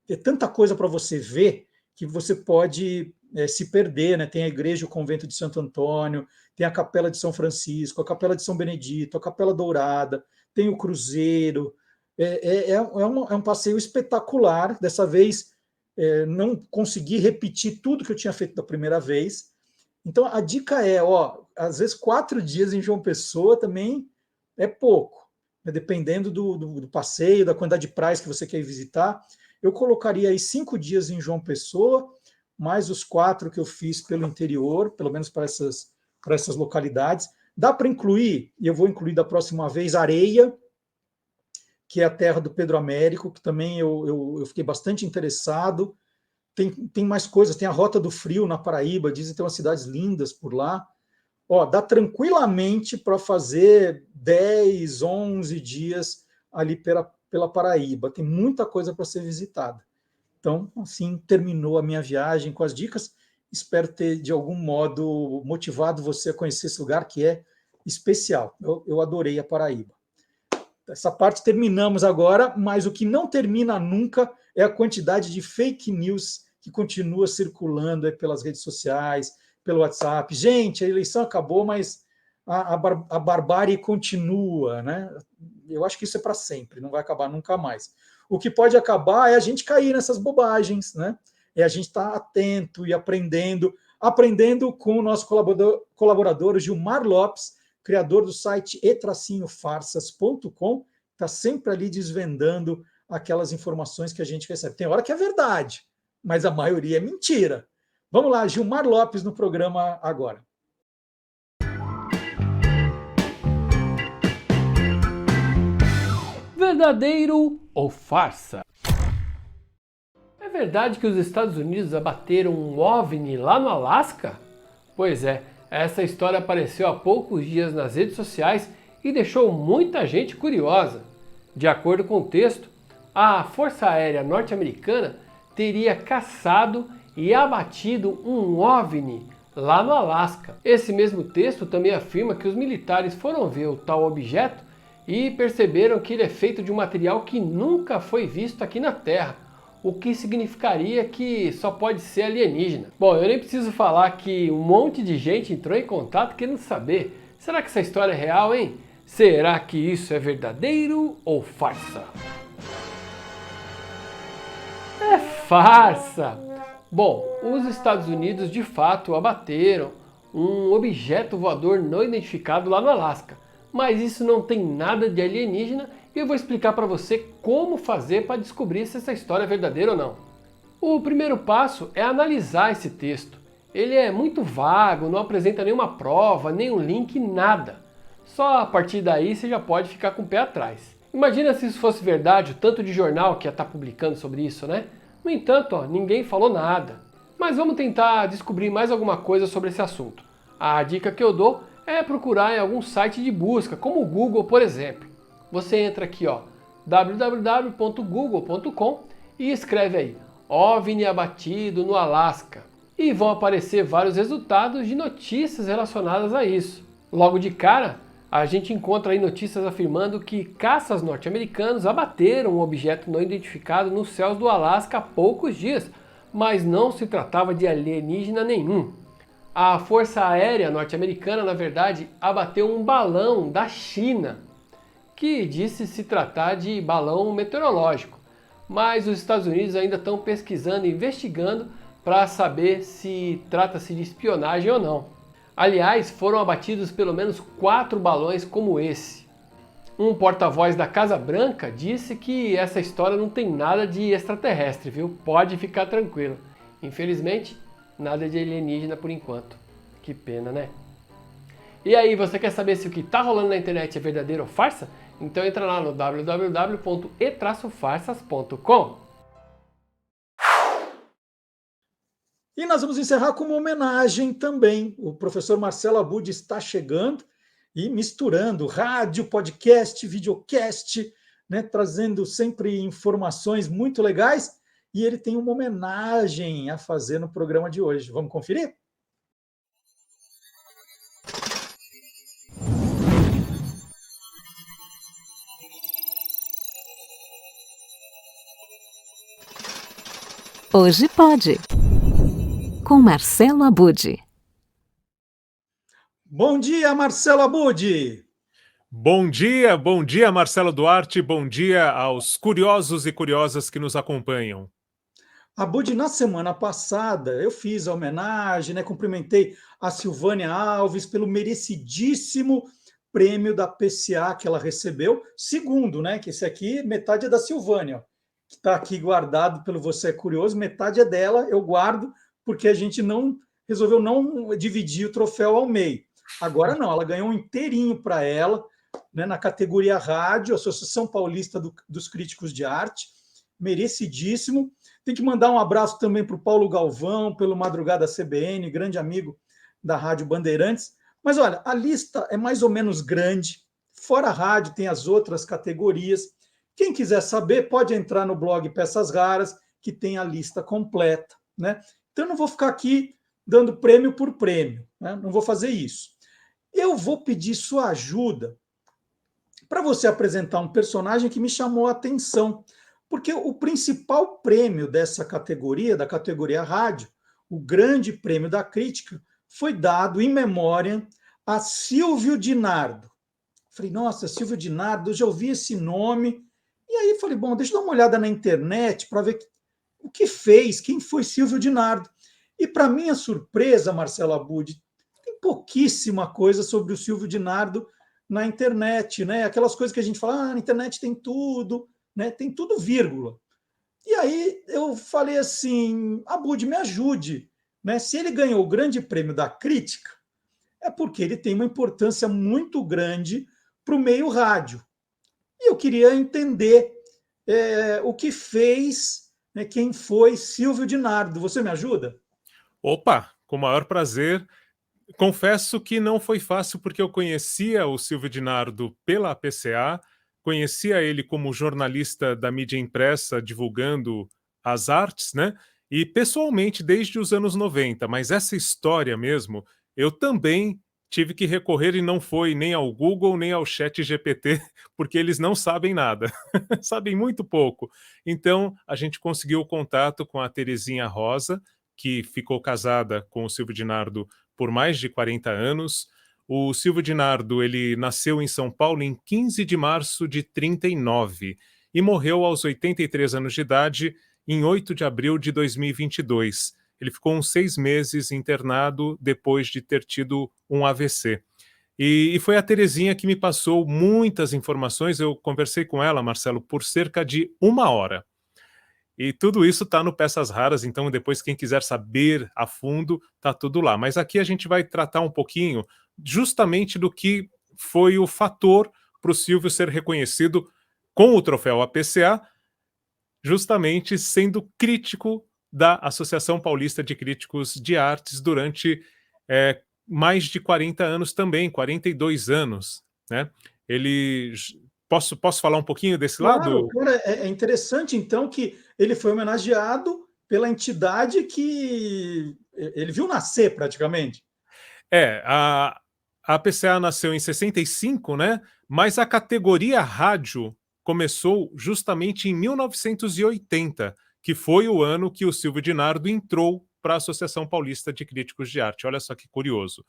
S1: tem tanta coisa para você ver que você pode se perder, né? Tem a igreja, o convento de Santo Antônio, tem a Capela de São Francisco, a Capela de São Benedito, a Capela Dourada, tem o Cruzeiro. É um passeio espetacular. Dessa vez não consegui repetir tudo que eu tinha feito da primeira vez. Então a dica é, às vezes 4 dias em João Pessoa também é pouco, né? Dependendo do passeio, da quantidade de praias que você quer visitar. Eu colocaria aí 5 dias em João Pessoa, mais os 4 que eu fiz pelo interior, pelo menos para essas localidades. Dá para incluir, e eu vou incluir da próxima vez, Areia, que é a terra do Pedro Américo, que também eu fiquei bastante interessado. Tem mais coisas, tem a Rota do Frio na Paraíba, dizem que tem umas cidades lindas por lá. Dá tranquilamente para fazer 10, 11 dias ali pela Paraíba. Tem muita coisa para ser visitada. Então, assim, terminou a minha viagem com as dicas. Espero ter, de algum modo, motivado você a conhecer esse lugar que é especial. Eu adorei a Paraíba. Essa parte terminamos agora, mas o que não termina nunca é a quantidade de fake news que continua circulando pelas redes sociais, pelo WhatsApp. Gente, a eleição acabou, mas a barbárie continua, né? Eu acho que isso é para sempre, não vai acabar nunca mais. O que pode acabar é a gente cair nessas bobagens, né? É a gente estar atento e aprendendo com o nosso colaborador Gilmar Lopes, criador do site e-farsas.com, está sempre ali desvendando aquelas informações que a gente recebe. Tem hora que é verdade, mas a maioria é mentira. Vamos lá, Gilmar Lopes no programa agora.
S12: Verdadeiro ou farsa? É verdade que os Estados Unidos abateram um OVNI lá no Alasca? Pois é, essa história apareceu há poucos dias nas redes sociais e deixou muita gente curiosa. De acordo com o texto, a Força Aérea Norte-Americana teria caçado e abatido um OVNI lá no Alasca. Esse mesmo texto também afirma que os militares foram ver o tal objeto e perceberam que ele é feito de um material que nunca foi visto aqui na Terra, o que significaria que só pode ser alienígena. Bom, eu nem preciso falar que um monte de gente entrou em contato querendo saber, será que essa história é real, hein? Será que isso é verdadeiro ou farsa? É farsa! Bom, os Estados Unidos de fato abateram um objeto voador não identificado lá no Alasca, mas isso não tem nada de alienígena e eu vou explicar para você como fazer para descobrir se essa história é verdadeira ou não. O primeiro passo é analisar esse texto. Ele é muito vago, não apresenta nenhuma prova, nenhum link, nada. Só a partir daí você já pode ficar com o pé atrás. Imagina se isso fosse verdade, o tanto de jornal que ia estar publicando sobre isso, né? No entanto, ninguém falou nada. Mas vamos tentar descobrir mais alguma coisa sobre esse assunto. A dica que eu dou é procurar em algum site de busca, como o Google, por exemplo. Você entra aqui, www.google.com e escreve aí OVNI abatido no Alasca. E vão aparecer vários resultados de notícias relacionadas a isso. Logo de cara, a gente encontra aí notícias afirmando que caças norte-americanos abateram um objeto não identificado nos céus do Alasca há poucos dias, mas não se tratava de alienígena nenhum. A Força Aérea Norte-Americana, na verdade, abateu um balão da China, que disse se tratar de balão meteorológico. Mas os Estados Unidos ainda estão pesquisando e investigando para saber se trata-se de espionagem ou não. Aliás, foram abatidos pelo menos 4 balões como esse. Um porta-voz da Casa Branca disse que essa história não tem nada de extraterrestre, viu? Pode ficar tranquilo. Infelizmente, nada de alienígena por enquanto. Que pena, né? E aí, você quer saber se o que está rolando na internet é verdadeiro ou farsa? Então entra lá no www.e-farsas.com.
S1: E nós vamos encerrar com uma homenagem também. O professor Marcelo Abud está chegando e misturando rádio, podcast, videocast, né, trazendo sempre informações muito legais. E ele tem uma homenagem a fazer no programa de hoje. Vamos conferir?
S13: Hoje pode, com Marcelo Abud.
S1: Bom dia, Marcelo Abud!
S14: Bom dia, Marcelo Duarte, bom dia aos curiosos e curiosas que nos acompanham.
S1: Abud, na semana passada eu fiz a homenagem, né, cumprimentei a Silvânia Alves pelo merecidíssimo prêmio da PCA que ela recebeu, segundo, né, que esse aqui, metade é da Silvânia, ó. Que está aqui guardado pelo Você é Curioso, metade é dela, eu guardo, porque a gente resolveu não dividir o troféu ao meio. Agora não, ela ganhou um inteirinho para ela, né, na categoria rádio, Associação Paulista dos Críticos de Arte, merecidíssimo. Tem que mandar um abraço também para o Paulo Galvão, pelo Madrugada CBN, grande amigo da Rádio Bandeirantes. Mas olha, a lista é mais ou menos grande, fora a rádio tem as outras categorias. Quem quiser saber, pode entrar no blog Peças Raras, que tem a lista completa, né? Então, eu não vou ficar aqui dando prêmio por prêmio, né? Não vou fazer isso. Eu vou pedir sua ajuda para você apresentar um personagem que me chamou a atenção, porque o principal prêmio dessa categoria, da categoria rádio, o grande prêmio da crítica, foi dado em memória a Silvio Dinardo. Falei, nossa, Silvio Dinardo, eu já ouvi esse nome. E aí falei, bom, deixa eu dar uma olhada na internet para ver o que fez, quem foi Silvio Dinardo. E para minha surpresa, Marcelo Abud, tem pouquíssima coisa sobre o Silvio Dinardo na internet, né? Aquelas coisas que a gente fala, na internet tem tudo, né? Tem tudo, vírgula. E aí eu falei assim, Abud, me ajude, né? Se ele ganhou o grande prêmio da crítica, é porque ele tem uma importância muito grande para o meio rádio. E eu queria entender o que fez, né, quem foi Silvio Dinardo. Você me ajuda?
S14: Opa, com o maior prazer. Confesso que não foi fácil, porque eu conhecia o Silvio Dinardo pela APCA, conhecia ele como jornalista da mídia impressa, divulgando as artes, né? E pessoalmente desde os anos 90, mas essa história mesmo, eu também tive que recorrer e não foi nem ao Google, nem ao Chat GPT, porque eles não sabem nada, sabem muito pouco. Então, a gente conseguiu o contato com a Terezinha Rosa, que ficou casada com o Silvio Dinardo por mais de 40 anos. O Silvio Dinardo, ele nasceu em São Paulo em 15 de março de 39 e morreu aos 83 anos de idade em 8 de abril de 2022. Ele ficou uns 6 meses internado depois de ter tido um AVC. E foi a Terezinha que me passou muitas informações. Eu conversei com ela, Marcelo, por cerca de 1 hora. E tudo isso está no Peças Raras, então depois quem quiser saber a fundo, está tudo lá. Mas aqui a gente vai tratar um pouquinho justamente do que foi o fator para o Silvio ser reconhecido com o troféu APCA, justamente sendo crítico da Associação Paulista de Críticos de Artes durante mais de 40 anos também, 42 anos, né? Ele... Posso falar um pouquinho desse lado?
S1: Cara, é interessante, então, que ele foi homenageado pela entidade que ele viu nascer, praticamente.
S14: A APCA nasceu em 65, né? Mas a categoria rádio começou justamente em 1980, que foi o ano que o Silvio Dinardo entrou para a Associação Paulista de Críticos de Arte. Olha só que curioso.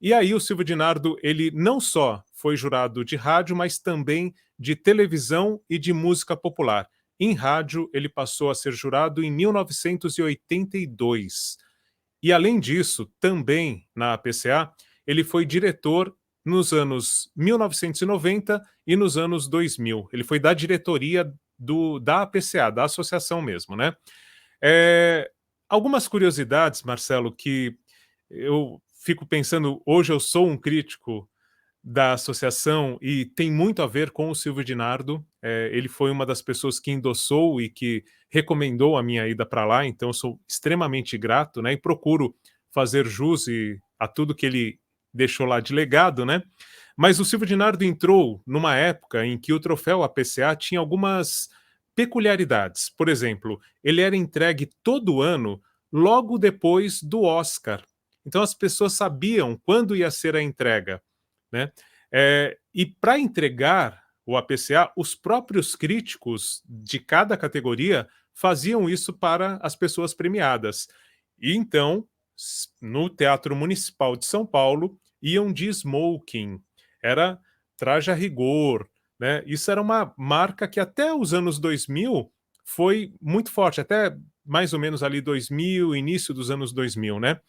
S14: E aí o Silvio Dinardo, ele não só foi jurado de rádio, mas também de televisão e de música popular. Em rádio, ele passou a ser jurado em 1982. E além disso, também na APCA, ele foi diretor nos anos 1990 e nos anos 2000. Ele foi da diretoria da APCA, da associação mesmo, né? Algumas curiosidades, Marcelo, que eu fico pensando, hoje eu sou um crítico da associação e tem muito a ver com o Silvio Dinardo. Ele foi uma das pessoas que endossou e que recomendou a minha ida para lá, então eu sou extremamente grato, né? E procuro fazer jus a tudo que ele deixou lá de legado, né? Mas o Silvio Dinardo entrou numa época em que o troféu APCA tinha algumas peculiaridades. Por exemplo, ele era entregue todo ano logo depois do Oscar. Então as pessoas sabiam quando ia ser a entrega, né? E para entregar o APCA, os próprios críticos de cada categoria faziam isso para as pessoas premiadas. E então, no Teatro Municipal de São Paulo, iam de smoking, era traje a rigor, né? Isso era uma marca que até os anos 2000 foi muito forte, até mais ou menos ali 2000, início dos anos 2000, né?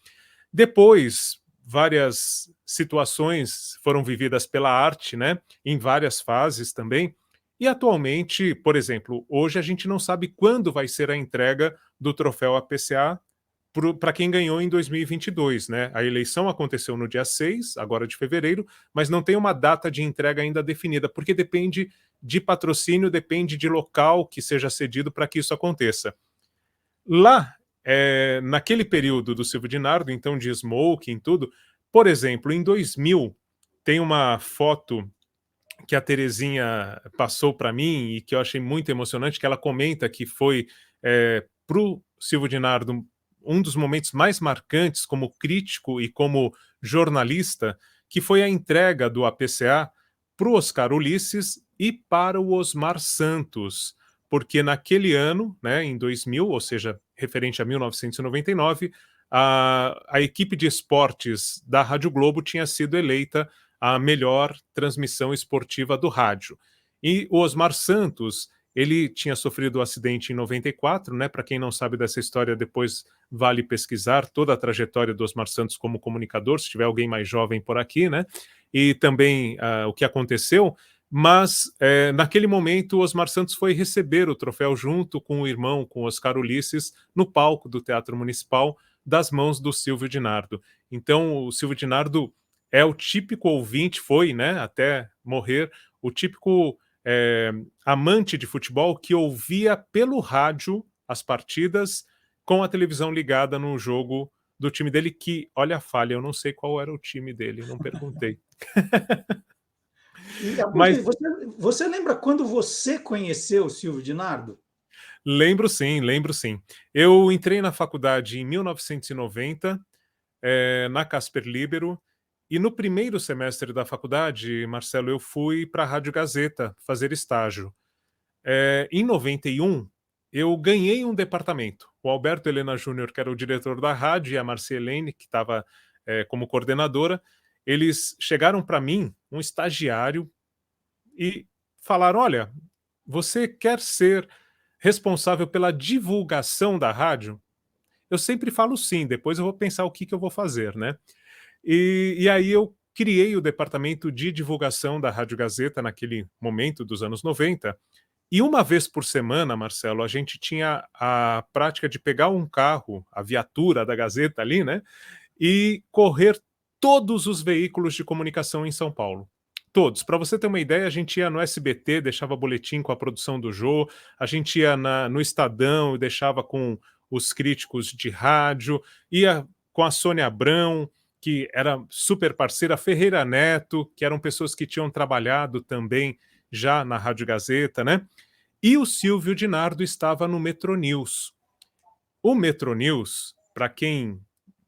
S14: Depois, várias situações foram vividas pela arte, né? Em várias fases também. E atualmente, por exemplo, hoje a gente não sabe quando vai ser a entrega do troféu APCA para quem ganhou em 2022, né? A eleição aconteceu no dia 6, agora de fevereiro, mas não tem uma data de entrega ainda definida, porque depende de patrocínio, depende de local que seja cedido para que isso aconteça. Lá, naquele período do Silvio Dinardo, então de smoking, tudo, por exemplo, em 2000, tem uma foto que a Terezinha passou para mim e que eu achei muito emocionante, que ela comenta que foi para o Silvio Dinardo um dos momentos mais marcantes como crítico e como jornalista, que foi a entrega do APCA para o Oscar Ulisses e para o Osmar Santos, porque naquele ano, né, em 2000, ou seja, referente a 1999, a equipe de esportes da Rádio Globo tinha sido eleita a melhor transmissão esportiva do rádio. E o Osmar Santos, ele tinha sofrido um acidente em 94, né? Para quem não sabe dessa história, depois vale pesquisar toda a trajetória do Osmar Santos como comunicador, se tiver alguém mais jovem por aqui, né? E também o que aconteceu. Mas, naquele momento, o Osmar Santos foi receber o troféu junto com o irmão, com o Oscar Ulisses, no palco do Teatro Municipal, das mãos do Silvio Dinardo. Então, o Silvio Dinardo é o típico ouvinte, foi, né, até morrer, o típico amante de futebol que ouvia pelo rádio as partidas com a televisão ligada no jogo do time dele, que, olha a falha, eu não sei qual era o time dele, não perguntei.
S1: Mas você lembra quando você conheceu o Silvio Dinardo?
S14: Lembro sim, lembro sim. Eu entrei na faculdade em 1990, na Casper Libero, e no primeiro semestre da faculdade, Marcelo, eu fui para a Rádio Gazeta fazer estágio. Em 91, eu ganhei um departamento. O Alberto Helena Júnior, que era o diretor da rádio, e a Marcia Helene, que estava como coordenadora, eles chegaram para mim, um estagiário, e falaram, olha, você quer ser responsável pela divulgação da rádio? Eu sempre falo sim, depois eu vou pensar o que eu vou fazer, né? E aí eu criei o departamento de divulgação da Rádio Gazeta naquele momento dos anos 90, e uma vez por semana, Marcelo, a gente tinha a prática de pegar um carro, a viatura da Gazeta ali, né? E correr todos os veículos de comunicação em São Paulo. Todos. Para você ter uma ideia, a gente ia no SBT, deixava boletim com a produção do Jô, a gente ia no Estadão e deixava com os críticos de rádio, ia com a Sônia Abrão, que era super parceira, Ferreira Neto, que eram pessoas que tinham trabalhado também já na Rádio Gazeta, né? E o Silvio Dinardo estava no Metronews. O Metronews, para quem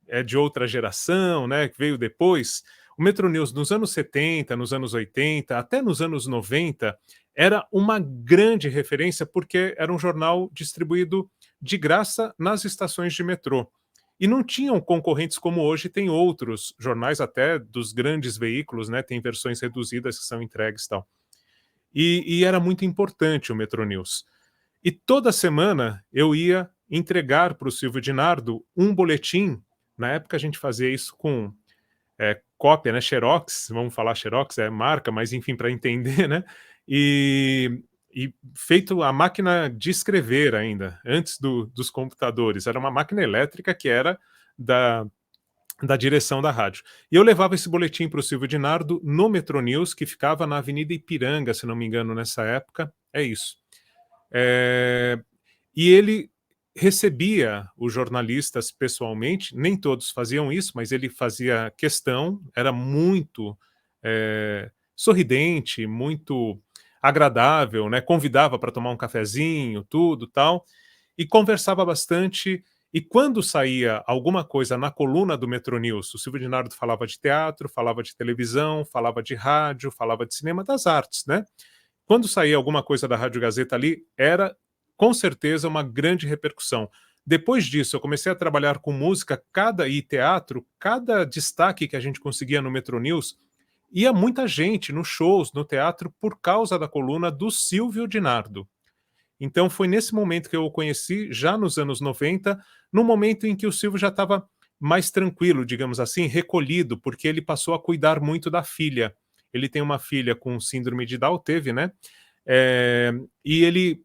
S14: é de outra geração, né, que veio depois, o Metronews nos anos 70, nos anos 80, até nos anos 90, era uma grande referência porque era um jornal distribuído de graça nas estações de metrô. E não tinham concorrentes como hoje tem outros jornais, até dos grandes veículos, né, tem versões reduzidas que são entregues e tal. E era muito importante o Metronews. E toda semana eu ia entregar para o Silvio Dinardo um boletim. Na época a gente fazia isso com cópia, né, Xerox, vamos falar Xerox, é marca, mas enfim, para entender, né? E feito a máquina de escrever ainda, antes dos computadores. Era uma máquina elétrica que era da direção da rádio. E eu levava esse boletim para o Silvio Dinardo no Metronews, que ficava na Avenida Ipiranga, se não me engano, nessa época. É isso. E ele recebia os jornalistas pessoalmente, nem todos faziam isso, mas ele fazia questão, era muito sorridente, muito agradável, né? Convidava para tomar um cafezinho, tudo, tal, e conversava bastante. E quando saía alguma coisa na coluna do Metronews, o Silvio Dinardo falava de teatro, falava de televisão, falava de rádio, falava de cinema, das artes, né? Quando saía alguma coisa da Rádio Gazeta ali, era com certeza uma grande repercussão. Depois disso, eu comecei a trabalhar com música e teatro, cada destaque que a gente conseguia no Metronews, ia muita gente nos shows, no teatro, por causa da coluna do Silvio Dinardo. Então foi nesse momento que eu o conheci, já nos anos 90, no momento em que o Silvio já estava mais tranquilo, digamos assim, recolhido, porque ele passou a cuidar muito da filha. Ele tem uma filha com síndrome de Down, teve, né? E ele,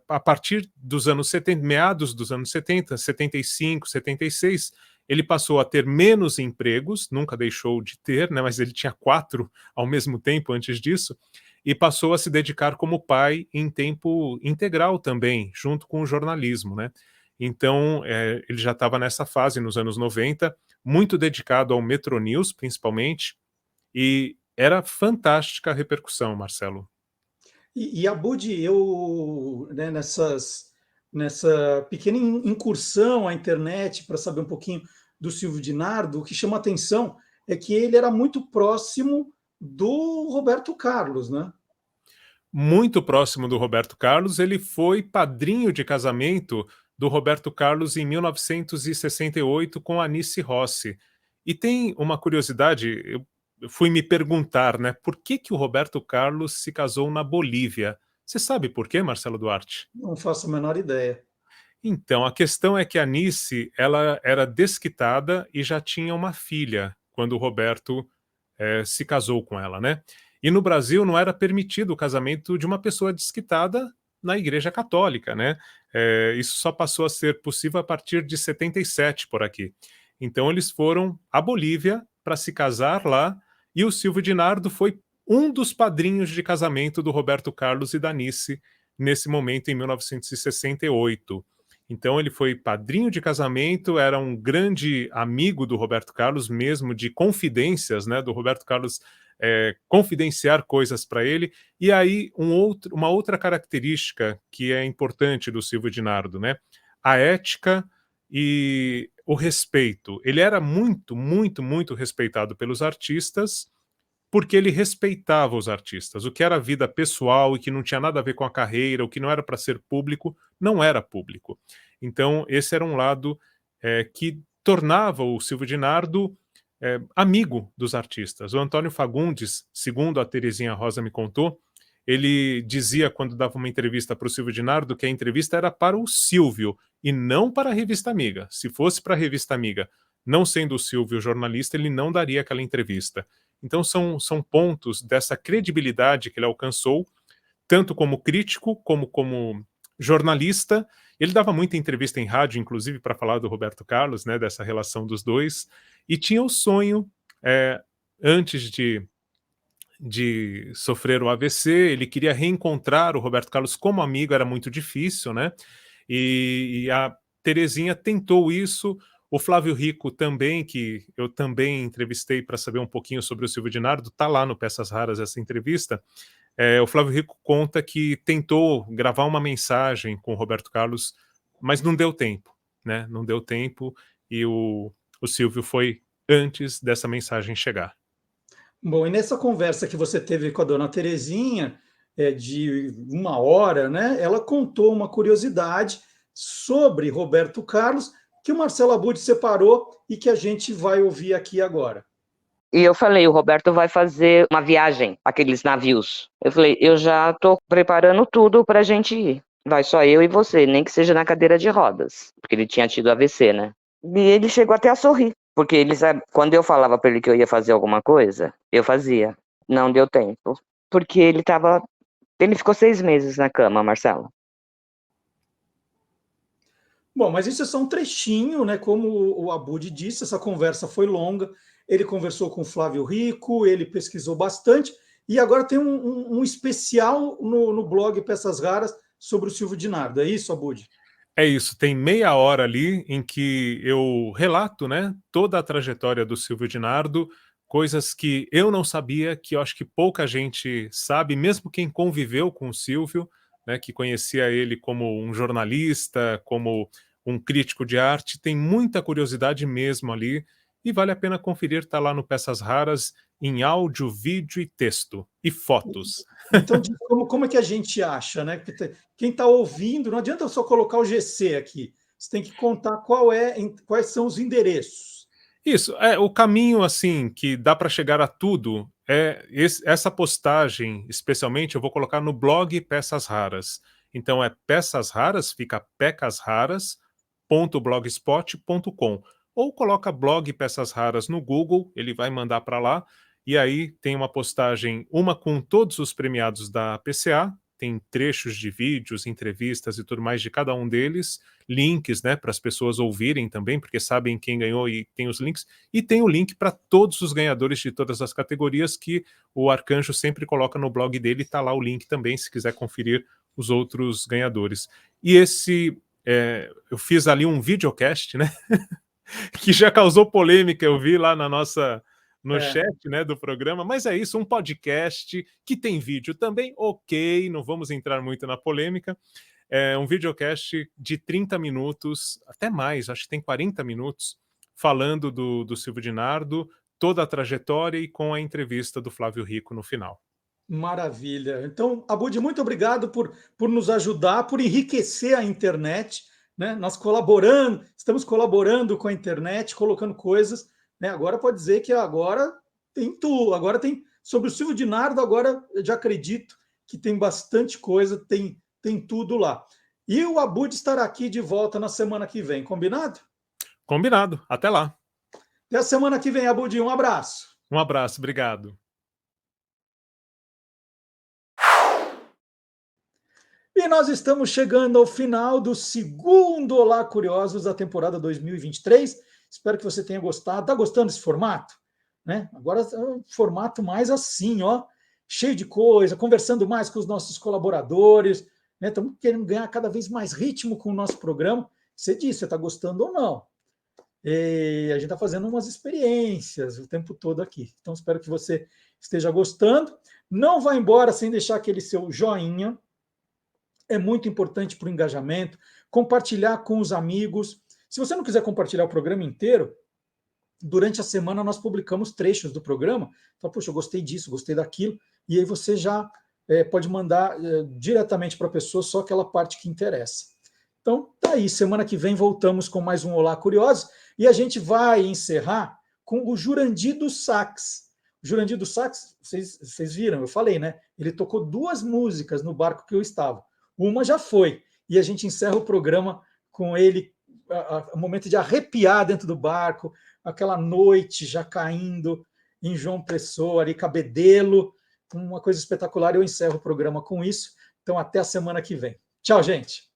S14: a partir dos anos 70, meados dos anos 70, 75, 76, ele passou a ter menos empregos, nunca deixou de ter, né? Mas ele tinha 4 ao mesmo tempo antes disso, e passou a se dedicar como pai em tempo integral também, junto com o jornalismo, né? Então, ele já estava nessa fase nos anos 90, muito dedicado ao Metronews, principalmente, e era fantástica a repercussão, Marcelo.
S1: E Abud, eu, né, nessa pequena incursão à internet para saber um pouquinho do Silvio Dinardo, o que chama atenção é que ele era muito próximo do Roberto Carlos, né?
S14: Muito próximo do Roberto Carlos, ele foi padrinho de casamento do Roberto Carlos em 1968 com Anice Rossi. E tem uma curiosidade, eu fui me perguntar, né, por que o Roberto Carlos se casou na Bolívia? Você sabe por quê, Marcelo Duarte?
S1: Não faço a menor ideia.
S14: Então, a questão é que a Anice, ela era desquitada e já tinha uma filha quando o Roberto se casou com ela, né? E no Brasil não era permitido o casamento de uma pessoa desquitada na Igreja Católica, né? Isso só passou a ser possível a partir de 77 por aqui. Então eles foram à Bolívia para se casar lá e o Silvio Dinardo foi um dos padrinhos de casamento do Roberto Carlos e da Anice nesse momento em 1968. Então ele foi padrinho de casamento, era um grande amigo do Roberto Carlos, mesmo de confidências, né, do Roberto Carlos confidenciar coisas para ele. E aí uma outra característica que é importante do Silvio Dinardo, né, a ética e o respeito. Ele era muito, muito, muito respeitado pelos artistas, porque ele respeitava os artistas. O que era vida pessoal e que não tinha nada a ver com a carreira, o que não era para ser público, não era público. Então, esse era um lado que tornava o Silvio Dinardo amigo dos artistas. O Antônio Fagundes, segundo a Terezinha Rosa me contou, ele dizia, quando dava uma entrevista para o Silvio Dinardo, que a entrevista era para o Silvio e não para a Revista Amiga. Se fosse para a Revista Amiga, não sendo o Silvio jornalista, ele não daria aquela entrevista. Então são pontos dessa credibilidade que ele alcançou, tanto como crítico, como jornalista. Ele dava muita entrevista em rádio, inclusive, para falar do Roberto Carlos, né, dessa relação dos dois, e tinha o sonho, antes de sofrer o AVC, ele queria reencontrar o Roberto Carlos como amigo, era muito difícil, né? E a Terezinha tentou isso. O Flávio Rico também, que eu também entrevistei para saber um pouquinho sobre o Silvio Dinardo, está lá no Peças Raras essa entrevista. O Flávio Rico conta que tentou gravar uma mensagem com o Roberto Carlos, mas não deu tempo, né? Não deu tempo e o Silvio foi antes dessa mensagem chegar.
S1: Bom, e nessa conversa que você teve com a dona Terezinha, de 1 hora, né? Ela contou uma curiosidade sobre Roberto Carlos, que o Marcelo Abud separou e que a gente vai ouvir aqui agora.
S15: E eu falei, o Roberto vai fazer uma viagem, aqueles navios. Eu falei, eu já estou preparando tudo para a gente ir. Vai só eu e você, nem que seja na cadeira de rodas, porque ele tinha tido AVC, né? E ele chegou até a sorrir, porque ele sabe, quando eu falava para ele que eu ia fazer alguma coisa, eu fazia. Não deu tempo, porque ele ficou 6 meses na cama, Marcelo.
S1: Bom, mas isso é só um trechinho, né? Como o Abud disse, essa conversa foi longa. Ele conversou com o Flávio Rico, ele pesquisou bastante, e agora tem um especial no blog Peças Raras sobre o Silvio Dinardo. É isso, Abud?
S14: É isso, tem meia hora ali em que eu relato, né, toda a trajetória do Silvio Dinardo, coisas que eu não sabia, que eu acho que pouca gente sabe, mesmo quem conviveu com o Silvio, né, que conhecia ele como um jornalista, como um crítico de arte, tem muita curiosidade mesmo ali, e vale a pena conferir, tá lá no Peças Raras, em áudio, vídeo e texto, e fotos.
S1: Então, como é que a gente acha, né? Porque quem está ouvindo, não adianta só colocar o GC aqui, você tem que contar quais são os endereços.
S14: Isso, o caminho, assim, que dá para chegar a tudo, essa postagem, especialmente, eu vou colocar no blog Peças Raras. Então é Peças Raras, fica pecasraras.blogspot.com. Ou coloca blog Peças Raras no Google, ele vai mandar para lá, e aí tem uma postagem, uma com todos os premiados da PCA, tem trechos de vídeos, entrevistas e tudo mais de cada um deles, links, né, para as pessoas ouvirem também, porque sabem quem ganhou e tem os links, e tem o link para todos os ganhadores de todas as categorias que o Arcanjo sempre coloca no blog dele, está lá o link também, se quiser conferir os outros ganhadores. E eu fiz ali um videocast, né, que já causou polêmica, eu vi lá no chat, né, do programa, mas é isso, um podcast que tem vídeo também, ok, não vamos entrar muito na polêmica, um videocast de 30 minutos, até mais, acho que tem 40 minutos, falando do Silvio Dinardo, toda a trajetória e com a entrevista do Flávio Rico no final.
S1: Maravilha. Então, Abud, muito obrigado por nos ajudar, por enriquecer a internet, né? Nós estamos colaborando com a internet, colocando coisas, né? Agora pode dizer que agora tem tudo, agora tem sobre o Silvio Dinardo, agora eu já acredito que tem bastante coisa, tem tudo lá. E o Abud estará aqui de volta na semana que vem, combinado?
S14: Combinado, até lá.
S1: Até a semana que vem, Abud, um abraço.
S14: Um abraço, obrigado.
S1: E nós estamos chegando ao final do segundo Olá Curiosos da temporada 2023. Espero que você tenha gostado. Está gostando desse formato? Né? Agora é um formato mais assim, ó, cheio de coisa, conversando mais com os nossos colaboradores. Né? Estamos querendo ganhar cada vez mais ritmo com o nosso programa. Você disse, você está gostando ou não? E a gente está fazendo umas experiências o tempo todo aqui. Então, espero que você esteja gostando. Não vá embora sem deixar aquele seu joinha. É muito importante para o engajamento. Compartilhar com os amigos. Se você não quiser compartilhar o programa inteiro, durante a semana nós publicamos trechos do programa. Então, poxa, eu gostei disso, gostei daquilo. E aí você já pode mandar diretamente para a pessoa só aquela parte que interessa. Então, tá aí. Semana que vem voltamos com mais um Olá Curiosos. E a gente vai encerrar com o Jurandir do Sax. O Jurandir do Sax, vocês viram, eu falei, né? Ele tocou 2 músicas no barco que eu estava. Uma já foi. E a gente encerra o programa com ele, o momento de arrepiar dentro do barco, aquela noite já caindo em João Pessoa, ali, Cabedelo, uma coisa espetacular. Eu encerro o programa com isso. Então, até a semana que vem. Tchau, gente!